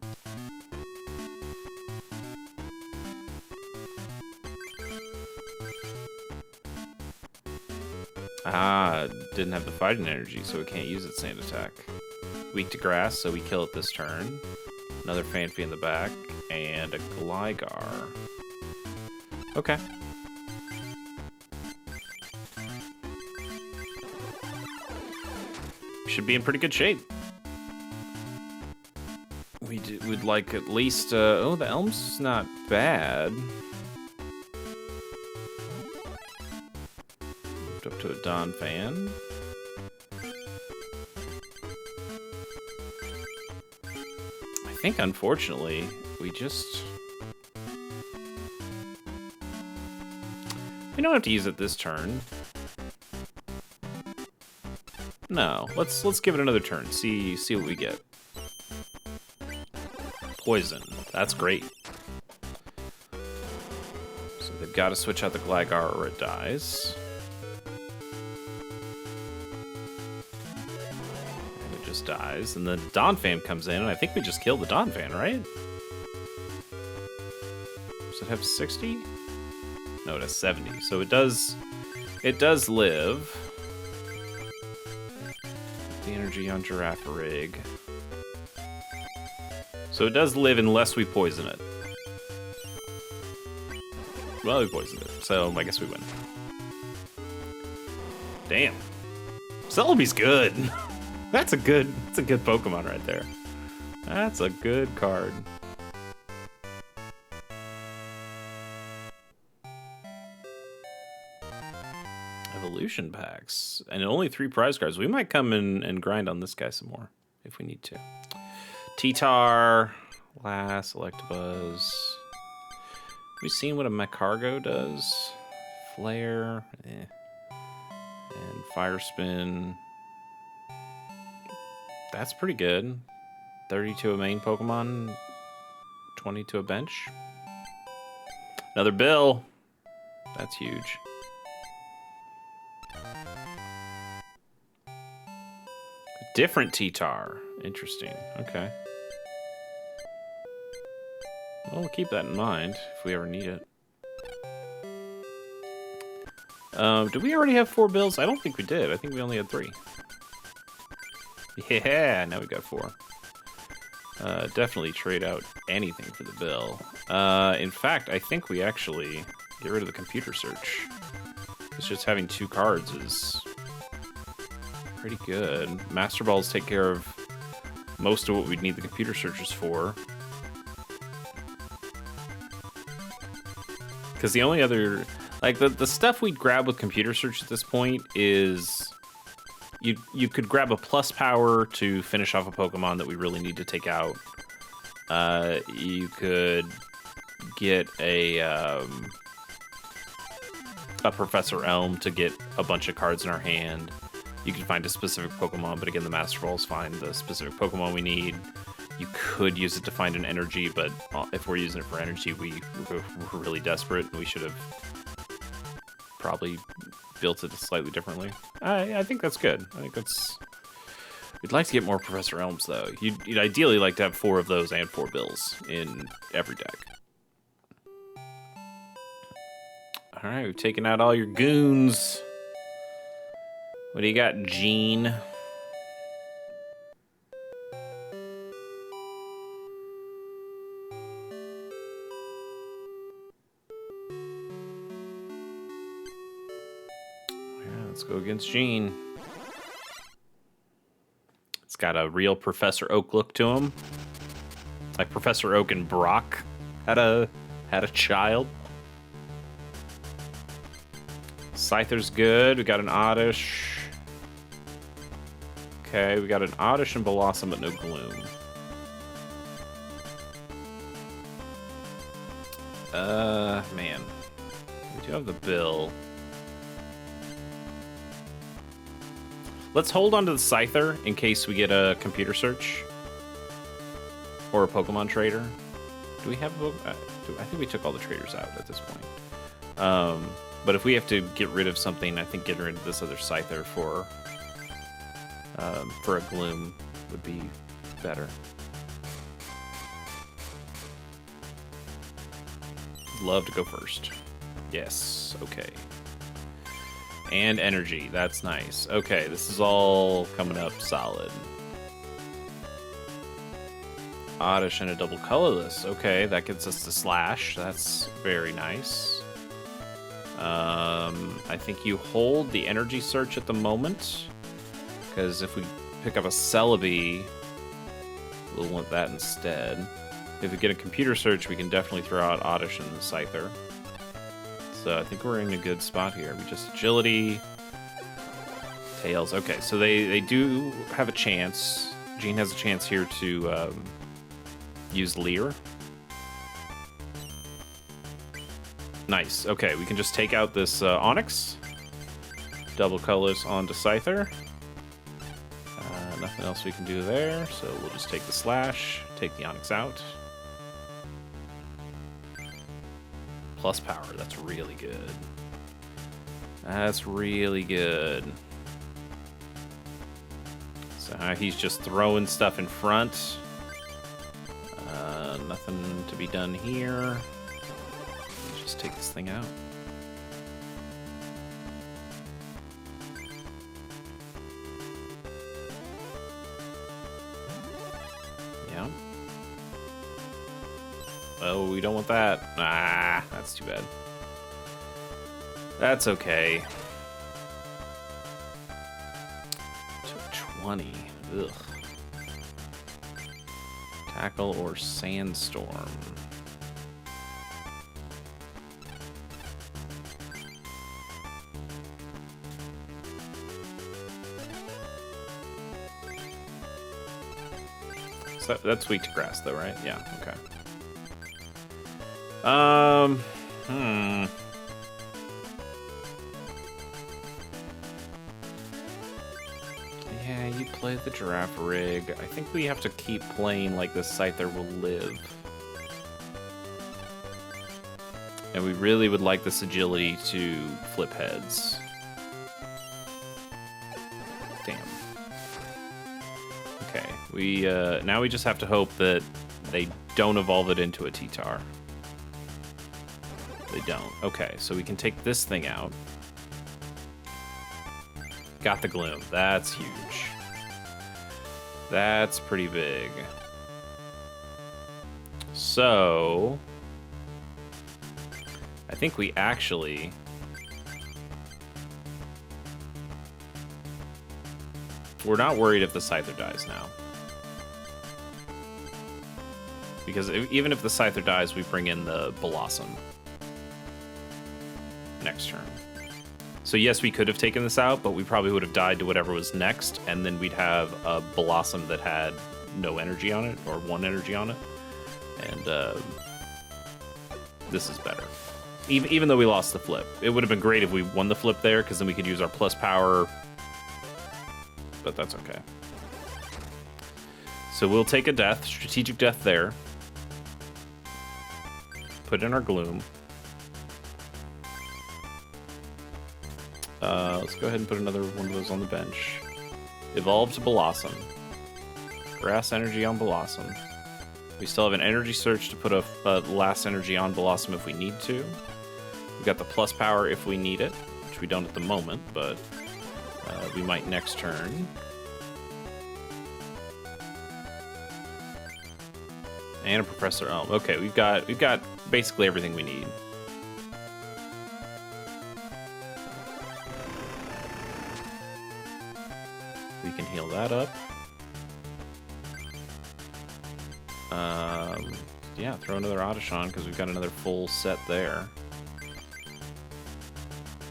Ah, didn't have the fighting energy, so it can't use its sand attack. Weak to grass, so we kill it this turn. Another Fanphy in the back, and a Gligar. Okay. Should be in pretty good shape. We'd like at least, oh, the Elm's not bad. Moved up to a Don fan. I think, unfortunately, we don't have to use it this turn. No, let's give it another turn. See what we get. Poison. That's great. So they've got to switch out the Gligar or it dies. And it just dies. And the Donphan comes in, and I think we just killed the Donphan, right? Does it have 60? No, it has 70. So it does live. The energy on Girafarig. So it does live unless we poison it. Well, we poisoned it, so I guess we win. Damn. Celebi's good. That's a good Pokemon right there. That's a good card. Evolution packs. And only 3 prize cards. We might come in and grind on this guy some more if we need to. T-Tar, Lass, Electabuzz. We've seen what a Macargo does. Flare, and Fire Spin. That's pretty good. 30 to a main Pokemon, 20 to a bench. Another Bill. That's huge. Different T-Tar. Interesting. Okay. Well, we'll keep that in mind if we ever need it. Did we already have 4 bills? I don't think we did. I think we only had 3. Yeah, now we got 4. Definitely trade out anything for the bill. In fact, I think we actually get rid of the computer search. It's just having 2 cards is pretty good. Master Balls take care of most of what we'd need the computer searches for. Because the only other, like, the stuff we'd grab with computer search at this point is you could grab a plus power to finish off a Pokemon that we really need to take out. You could get a Professor Elm to get a bunch of cards in our hand. You can find a specific Pokemon, but again, the Master Balls find the specific Pokemon we need. You could use it to find an energy, but if we're using it for energy, we're really desperate, and we should have probably built it slightly differently. I think that's good. I think that's... We'd like to get more Professor Elms, though. You'd ideally like to have 4 of those and 4 bills in every deck. All right, we've taken out all your goons. What do you got, Gene? Yeah, let's go against Gene. It's got a real Professor Oak look to him. Like Professor Oak and Brock had a child. Scyther's good. We got an Oddish. Okay, we got an Oddish and Blossom, but no Gloom. Man. We do have the Bill. Let's hold on to the Scyther in case we get a computer search. Or a Pokemon trader. Do we have... I think we took all the traders out at this point. But if we have to get rid of something, I think getting rid of this other Scyther for a Gloom would be better. Love to go first. Yes, okay. And energy, that's nice. Okay, this is all coming up solid. Oddish and a double colorless. Okay, that gets us to Slash. That's very nice. I think you hold the energy search at the moment, because if we pick up a Celebi, we'll want that instead. If we get a computer search, we can definitely throw out Oddish and the Scyther. So I think we're in a good spot here. We just agility, Tails. Okay, so they do have a chance. Gene has a chance here to use Leer. Nice. Okay, we can just take out this Onix. Double colors onto Scyther. Nothing else we can do there, so we'll just take the Slash, take the Onix out. Plus power, that's really good. That's really good. So he's just throwing stuff in front. Nothing to be done here. Let's just take this thing out. Yeah. Oh, we don't want that. Ah, that's too bad. That's okay. Took 20. Ugh. Tackle or Sandstorm. So that's weak to grass though, right? Yeah, okay. Yeah, you play the Giraffe Rig. I think we have to keep playing like this Scyther will live. And we really would like this agility to flip heads. Damn. Okay, we now we just have to hope that they don't evolve it into a T-Tar. They don't. Okay, so we can take this thing out. Got the Gloom. That's huge. That's pretty big. So I think we actually we're not worried if the Scyther dies now. Because even if the Scyther dies, we bring in the Blossom next turn. So yes, we could have taken this out, but we probably would have died to whatever was next, and then we'd have a Blossom that had no energy on it, or 1 energy on it. And this is better. Even though we lost the flip. It would have been great if we won the flip there, because then we could use our plus power. But that's okay. So we'll take a death, strategic death there. Put in our Gloom. Let's go ahead and put another one of those on the bench. Evolve to Blossom. Grass energy on Blossom. We still have an energy search to put a last energy on Blossom if we need to. We've got the plus power if we need it, which we don't at the moment, but we might next turn. And a Professor Elm. Okay, we've got basically everything we need. We can heal that up. Yeah, throw another Oddish on because we've got another full set there.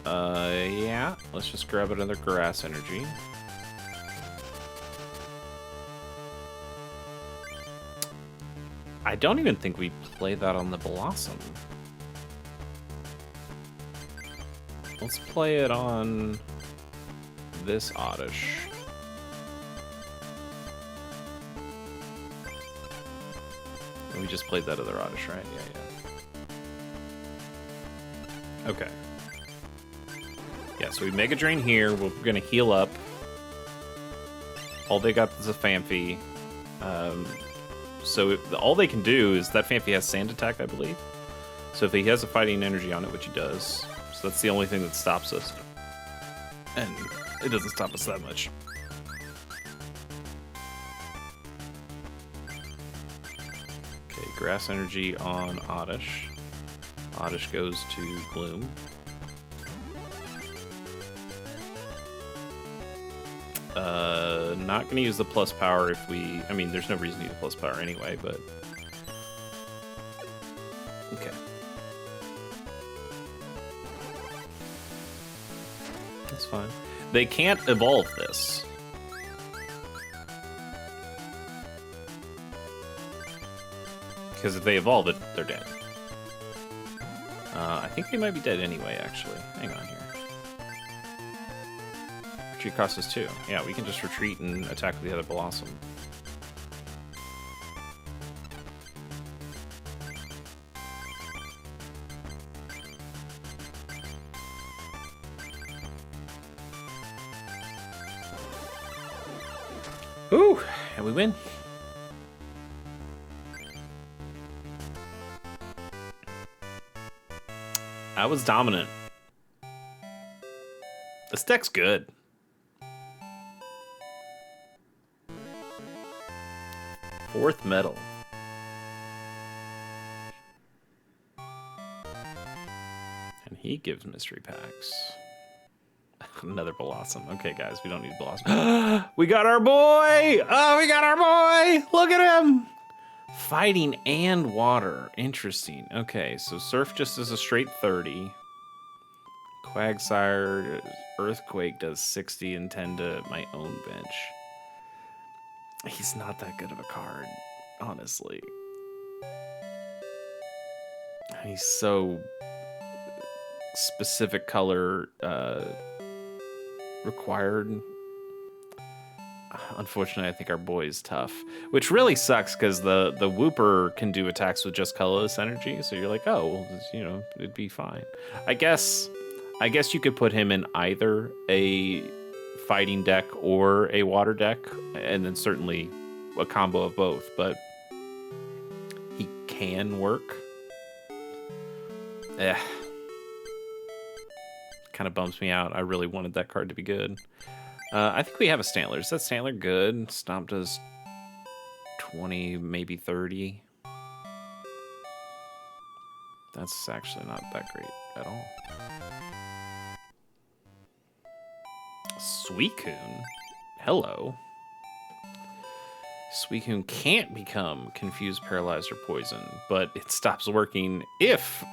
Yeah, let's just grab another Grass Energy. I don't even think we play that on the Blossom. Let's play it on this Oddish. We just played that other Oddish, right? Yeah. Okay. Yeah, so we Mega Drain here. We're gonna heal up. All they got is a Phanpy. So all they can do is that Phanpy has Sand Attack, I believe. So if he has a Fighting Energy on it, which he does, so that's the only thing that stops us. And it doesn't stop us that much. Okay, Grass Energy on Oddish. Oddish goes to Gloom. Not gonna use the plus power if we... I mean, there's no reason to use plus power anyway, but... Okay. That's fine. They can't evolve this. Because if they evolve it, they're dead. I think they might be dead anyway, actually. Hang on here. Retreat costs us 2. Yeah, we can just retreat and attack with the other Blossom. Ooh, and we win. I was dominant. This deck's good. Fourth medal. And he gives mystery packs. Another Blossom. Okay, guys, we don't need Blossom. We got our boy! Oh, we got our boy! Look at him! Fighting and water. Interesting. Okay, so Surf just is a straight 30. Quagsire, Earthquake does 60 and 10 to my own bench. He's not that good of a card, honestly. He's so specific color required. Unfortunately, I think our boy is tough, which really sucks because the Wooper can do attacks with just colorless energy. So you're like, oh, well, you know, it'd be fine. I guess you could put him in either a fighting deck or a water deck, and then certainly a combo of both, but he can work. Kind of bums me out. I really wanted that card to be good. I think we have a Stantler. Is that Stantler good? Stomp does 20, maybe 30. That's actually not that great at all. Suicune? Hello. Suicune can't become Confused, Paralyzed, or Poison, but it stops working if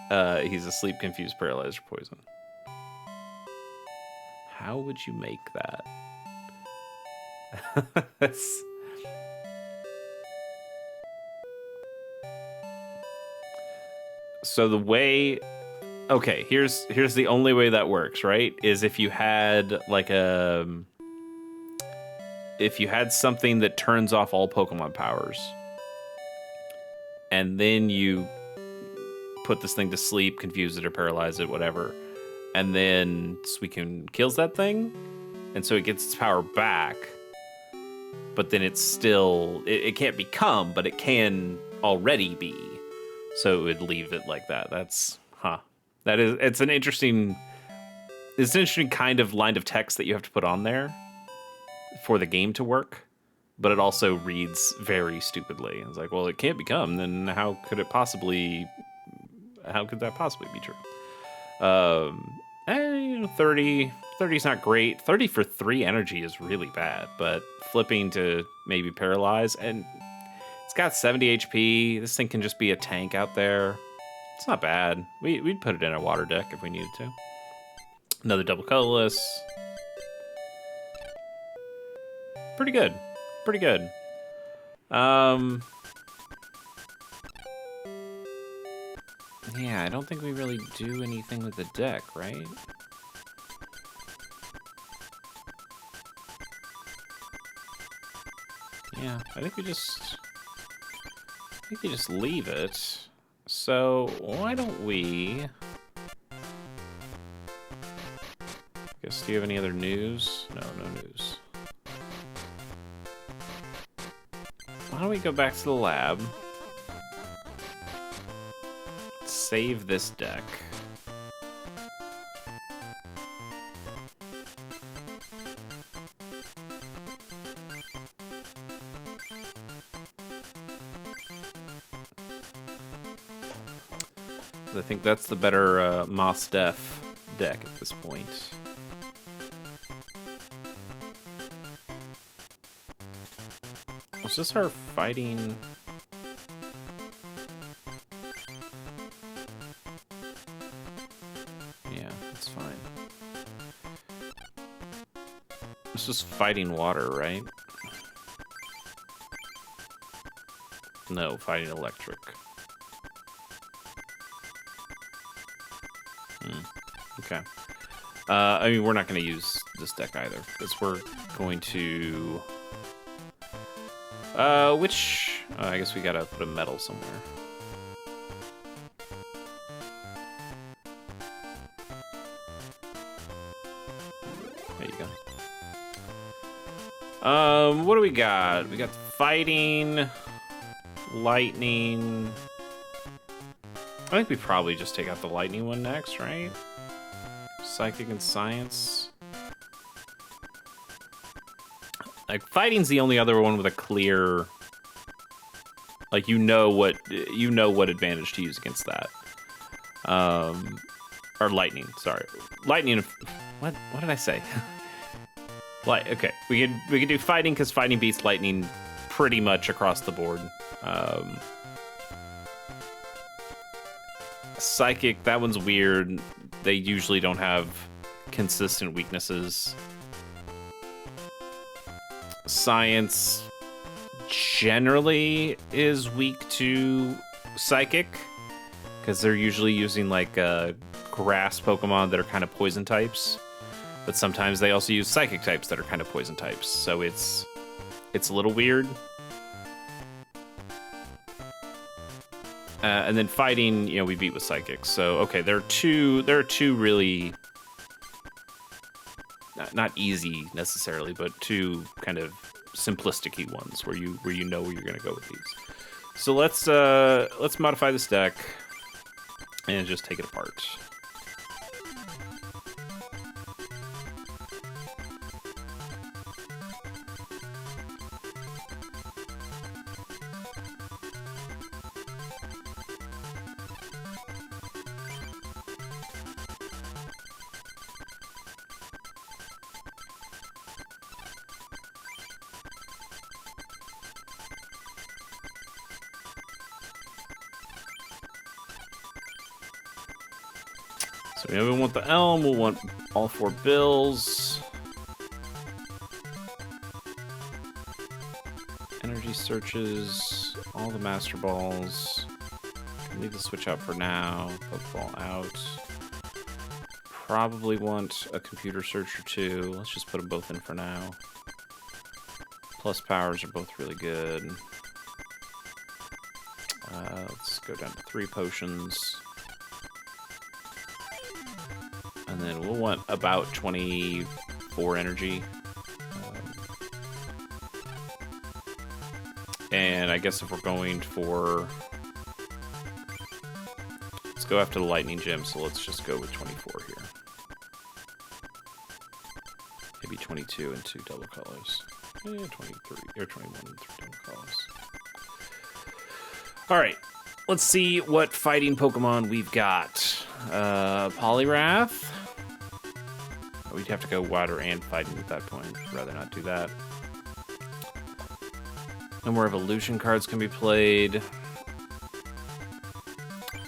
he's asleep, Confused, Paralyzed, or Poison. How would you make that? So the way... Okay, here's the only way that works, right? Is if you had like if you had something that turns off all Pokemon powers, and then you put this thing to sleep, confuse it or paralyze it, whatever, and then Suicune kills that thing, and so it gets its power back, but then it's still... It can't become, but it can already be. So it would leave it like that. That's... Huh. That is... It's an interesting kind of line of text that you have to put on there for the game to work, but it also reads very stupidly. It's like, well, it can't become, then how could that possibly be true? 30 is not great. 30 for 3 energy is really bad, but flipping to maybe paralyze, and It's got 70 HP. This thing can just be a tank out there. It's not bad. We'd put it in a water deck if we needed to. Another double colorless. Pretty good. Pretty good. Yeah, I don't think we really do anything with the deck, right? Yeah, I think we just leave it. So why don't we? Guess, do you have any other news? No, no news. Why don't we go back to the lab? Save this deck. I think that's the better Moss Def deck at this point. Was this our fighting? Yeah, that's fine. This is fighting water, right? No, fighting electric. Okay. I mean, we're not going to use this deck either, because we're going to... I guess we gotta put a metal somewhere. There you go. What do we got? We got fighting, lightning. I think we probably just take out the lightning one next, right? Psychic and science. Like, fighting's the only other one with a clear, like, you know what advantage to use against that. Or lightning, sorry. Lightning, what did I say? Like, okay, we could do fighting because fighting beats lightning pretty much across the board. Psychic, that one's weird. They usually don't have consistent weaknesses. Science generally is weak to Psychic because they're usually using like grass Pokemon that are kind of poison types, but sometimes they also use Psychic types that are kind of poison types, so it's a little weird. And then fighting, you know, we beat with Psychic. So okay, there are two really not easy necessarily, but two kind of simplistic-y ones where you know where you're gonna go with these. So let's modify this deck and just take it apart. So we want the Elm, we'll want all 4 bills. Energy searches, all the Master Balls. Can leave the switch out for now, Pokeball out. Probably want a computer search or 2. Let's just put them both in for now. Plus powers are both really good. Let's go down to 3 potions. And then we'll want about 24 energy. And I guess if we're going for... Let's go after the Lightning Gem, so let's just go with 24 here. Maybe 22 and 2 double colors. Yeah, 23, or 21 and 3 double colors. Alright, let's see what fighting Pokemon we've got. Poliwrath. We'd have to go water and fighting at that point. Rather not do that. No more evolution cards can be played.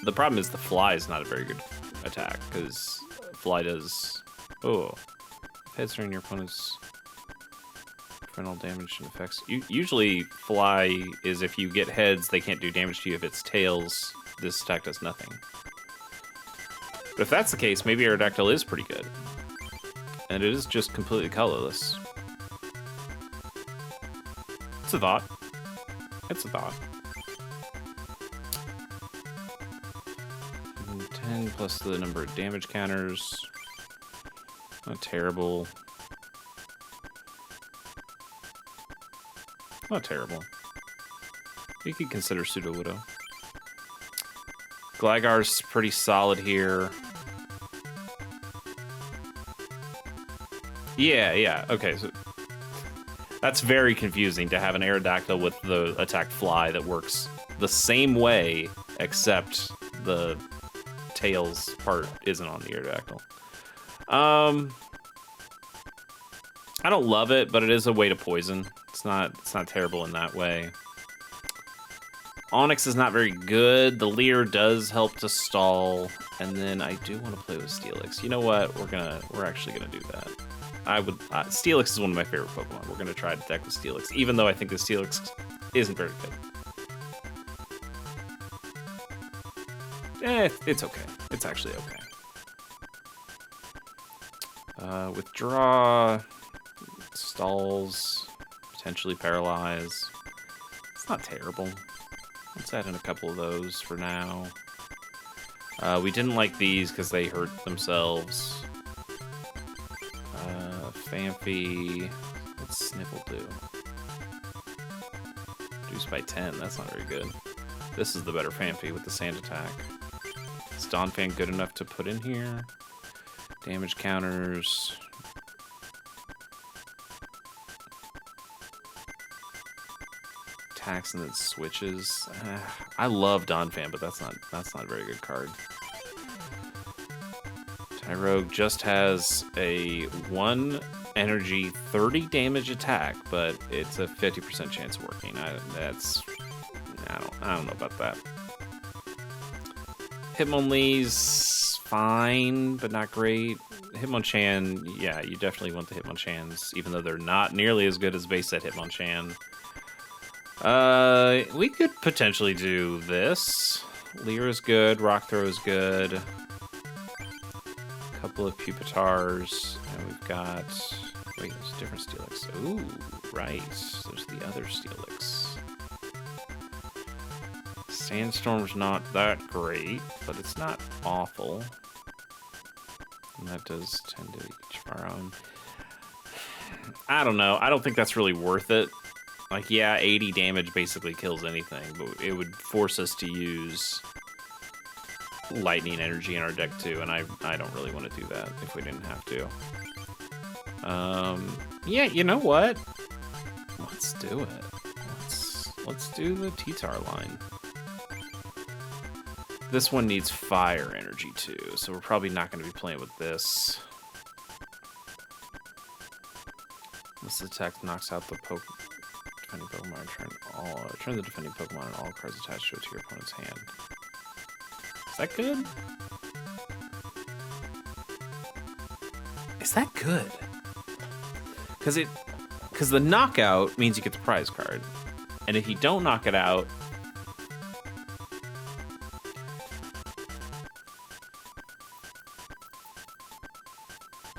The problem is the fly is not a very good attack, because fly does... Oh. Heads during your opponent's... Prevent all damage and effects. Usually, fly is if you get heads, they can't do damage to you. If it's tails, this attack does nothing. But if that's the case, maybe Aerodactyl is pretty good. And it is just completely colorless. It's a thought. It's a thought. 10 plus the number of damage counters. Not terrible. Not terrible. You could consider Pseudo Widow. Gligar's pretty solid here. Yeah, okay, so that's very confusing to have an Aerodactyl with the attack fly that works the same way, except the tails part isn't on the Aerodactyl. I don't love it, but it is a way to poison. It's not terrible in that way. Onyx is not very good. The Leer does help to stall, and then I do want to play with Steelix. You know what? We're actually gonna do that. Steelix is one of my favorite Pokemon. We're gonna try to deck with Steelix, even though I think the Steelix isn't very good. It's okay. It's actually okay. Withdraw, stalls, potentially paralyze. It's not terrible. Let's add in a couple of those for now. We didn't like these because they hurt themselves. Phanpy. What's Sniffle do? Reduce by 10. That's not very good. This is the better Phanpy with the sand attack. Is Donphan good enough to put in here? Damage counters. Attacks and then switches. I love Donphan, but that's not a very good card. Tyrogue just has a 1 energy 30 damage attack, but it's a 50% chance of working. I don't know about that. Hitmonlee's fine, but not great. Hitmonchan, yeah, you definitely want the Hitmonchans, even though they're not nearly as good as base set Hitmonchan. We could potentially do this. Leer is good, Rock Throw is good. A couple of Pupitars, and we've got... Wait, there's a different Steelix. Ooh, right. There's the other Steelix. Sandstorm's not that great, but it's not awful. And that does tend to each of our own. I don't know. I don't think that's really worth it. Like, yeah, 80 damage basically kills anything, but it would force us to use lightning energy in our deck too, and I don't really want to do that if we didn't have to. Yeah, you know what? Let's do it. Let's do the T-Tar line. This one needs fire energy too, so we're probably not going to be playing with this. This attack knocks out the defending Pokemon. Turn the defending Pokemon and all cards attached to it to your opponent's hand. Is that good? Is that good? Because the knockout means you get the prize card, and if you don't knock it out,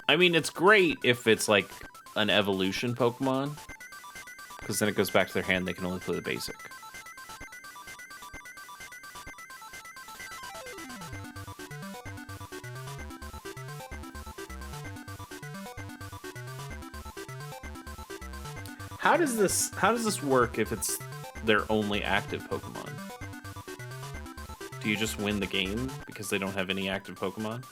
I mean, it's great if it's like an evolution Pokemon, because then it goes back to their hand. They can only play the basic. How does this work if it's their only active Pokemon? Do you just win the game because they don't have any active Pokemon?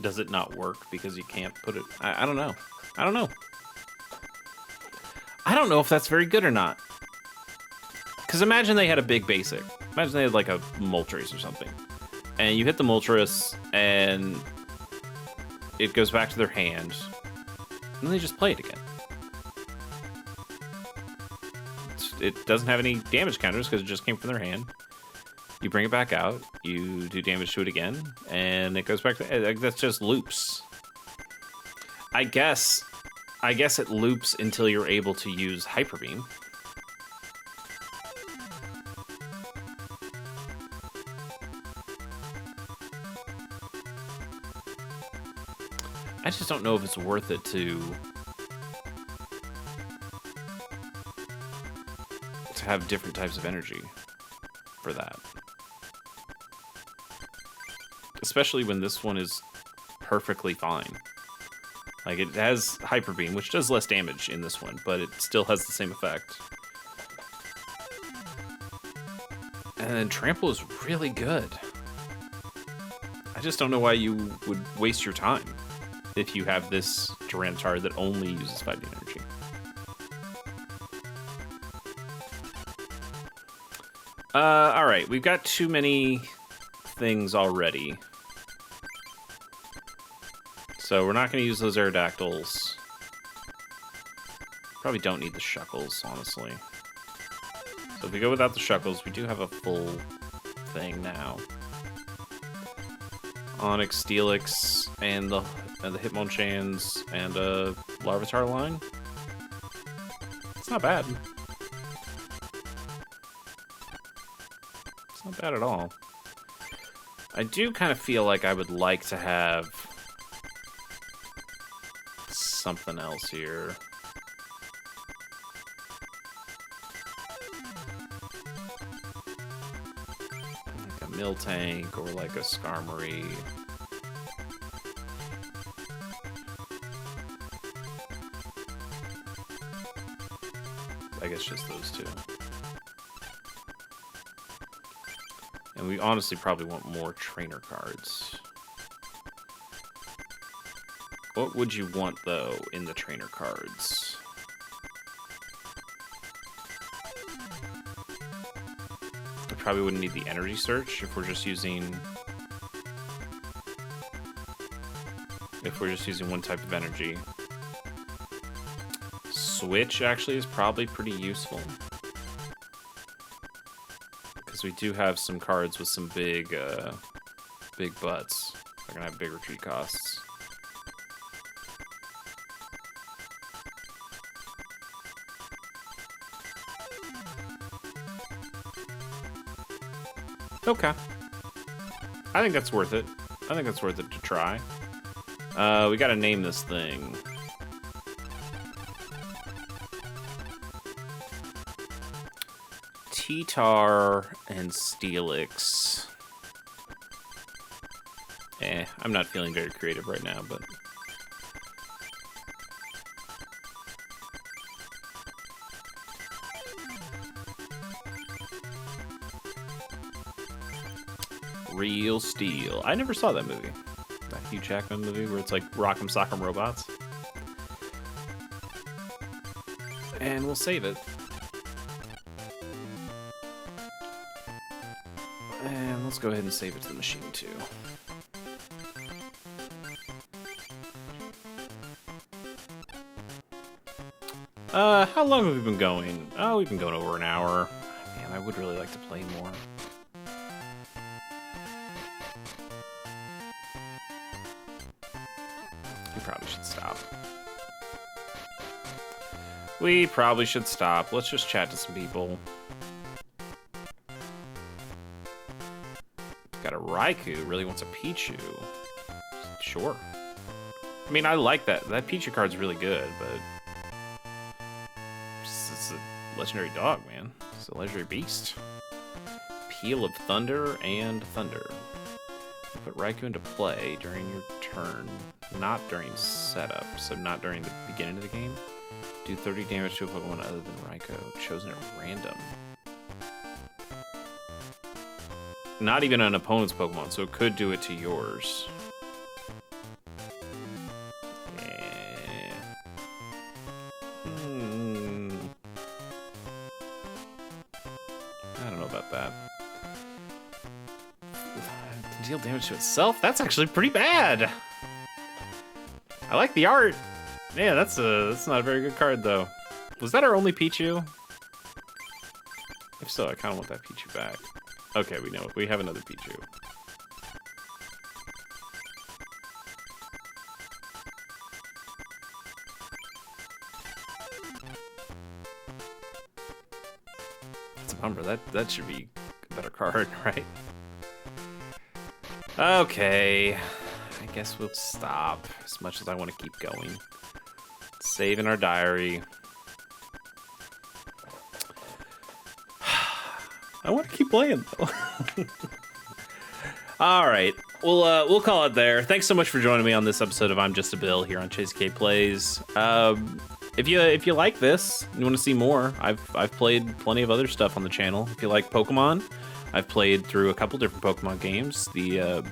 Does it not work because you can't put it... I don't know. I don't know. I don't know if that's very good or not. Because imagine they had a big basic. Imagine they had like a Moltres or something. And you hit the Moltres, and it goes back to their hand. And then they just play it again. it doesn't have any damage counters because it just came from their hand. You bring it back out, you do damage to it again, and it goes back to... That's just loops. I guess it loops until you're able to use Hyper Beam. I just don't know if it's worth it to have different types of energy for that. Especially when this one is perfectly fine. Like, it has Hyper Beam, which does less damage in this one, but it still has the same effect. And then Trample is really good. I just don't know why you would waste your time if you have this Tyranitar that only uses fighting energy. Alright, we've got too many things already. So we're not going to use those Aerodactyls. Probably don't need the Shuckles, honestly. So if we go without the Shuckles, we do have a full thing now. Onix, Steelix, and the Hitmonchans, and a Larvitar line. It's not bad. It's not bad at all. I do kind of feel like I would like to have something else here. Like a Miltank or like a Skarmory. I guess just those two. And we honestly probably want more trainer cards. What would you want, though, in the trainer cards? I probably wouldn't need the energy search if we're just using... one type of energy. Switch, actually, is probably pretty useful. Because we do have some cards with some big butts. They're gonna have big retreat costs. Okay. I think that's worth it. I think that's worth it to try. We gotta name this thing. T-Tar and Steelix. I'm not feeling very creative right now, but... Real Steel. I never saw that movie. That Hugh Jackman movie where it's like Rock'em Sock'em Robots. And we'll save it. And let's go ahead and save it to the machine too. How long have we been going? Oh, we've been going over an hour. Man, I would really like to play more. We probably should stop. We probably should stop. Let's just chat to some people. Got a Raikou, really wants a Pichu. Sure. I mean, I like that. That Pichu card's really good, but... It's a legendary dog, man. It's a legendary beast. Peal of Thunder and Thunder. Put Raikou into play during your turn. Not during setup, so not during the beginning of the game. Do 30 damage to a Pokemon other than Raikou. Chosen at random. Not even an opponent's Pokemon, so it could do it to yours. Yeah. I don't know about that. Deal damage to itself? That's actually pretty bad. I like the art. Yeah, that's not a very good card though. Was that our only Pichu? if so, I kind of want that Pichu back. Okay, we know it. We have another Pichu. It's a bummer. That should be a better card, right? Okay. I guess we'll stop as much as I want to keep going. Save in our diary. I want to keep playing though. All right, we'll call it there. Thanks so much for joining me on this episode of I'm Just a Bill here on Chase K Plays. If you like this, you want to see more, I've played plenty of other stuff on the channel. If you like Pokemon, I've played through a couple different Pokemon games. The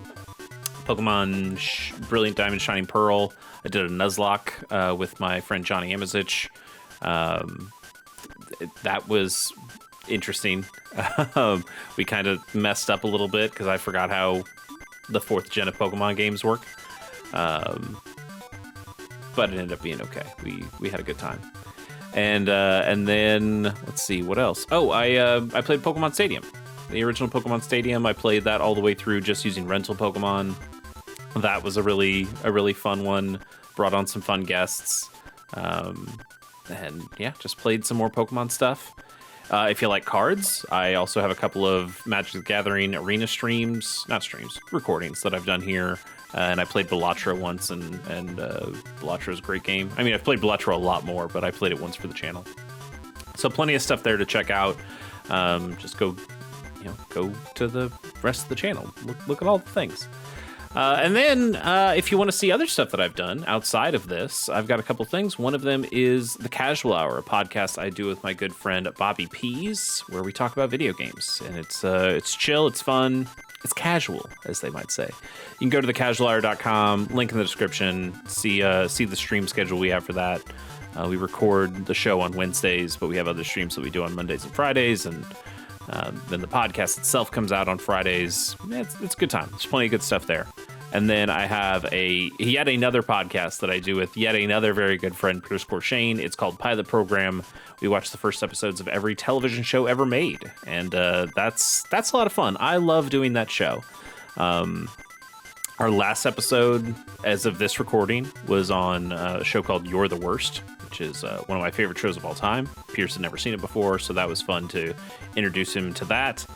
Pokemon Brilliant Diamond, Shining Pearl. I did a Nuzlocke with my friend Johnny Amazich. That was interesting. We kind of messed up a little bit because I forgot how the 4th gen of Pokemon games work. But it ended up being okay. We had a good time. And then let's see what else. Oh, I played Pokemon Stadium. The original Pokemon Stadium. I played that all the way through just using rental Pokemon. That was a really fun one. Brought on some fun guests. And yeah, just played some more Pokemon stuff. If you like cards, I also have a couple of Magic the Gathering arena recordings that I've done here. And I played Bellatra once, and Bellatra is a great game. I mean, I've played Bellatra a lot more, but I played it once for the channel. So plenty of stuff there to check out. Just go to the rest of the channel. Look at all the things. And then if you want to see other stuff that I've done outside of this, I've got a couple things. One of them is The Casual Hour, a podcast I do with my good friend Bobby Pease, where we talk about video games. And it's chill, it's fun, it's casual, as they might say. You can go to thecasualhour.com, link in the description, see the stream schedule we have for that. We record the show on Wednesdays, but we have other streams that we do on Mondays and Fridays, and then the podcast itself comes out on Fridays. It's a good time. There's plenty of good stuff there. And then I have yet another podcast that I do with yet another very good friend, Chris Shane. It's called Pilot Program. We watch the first episodes of every television show ever made, and that's a lot of fun. I love doing that show. Our last episode, as of this recording, was on a show called You're the Worst, which is one of my favorite shows of all time. Pierce had never seen it before, so that was fun to introduce him to that.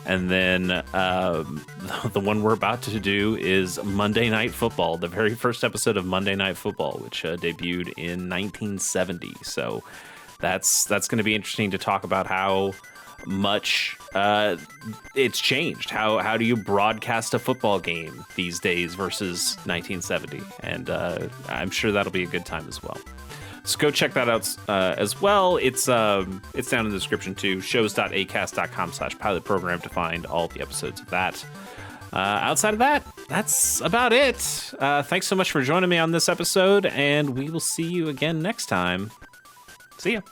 And then the one we're about to do is Monday Night Football, the very first episode of Monday Night Football, which debuted in 1970. So that's going to be interesting to talk about how much it's changed. How do you broadcast a football game these days versus 1970? And I'm sure that'll be a good time as well. So go check that out as well. It's down in the description too. shows.acast.com/pilot program to find all the episodes of that. Outside of that, that's about it. Thanks so much for joining me on this episode, and we will see you again next time. See ya.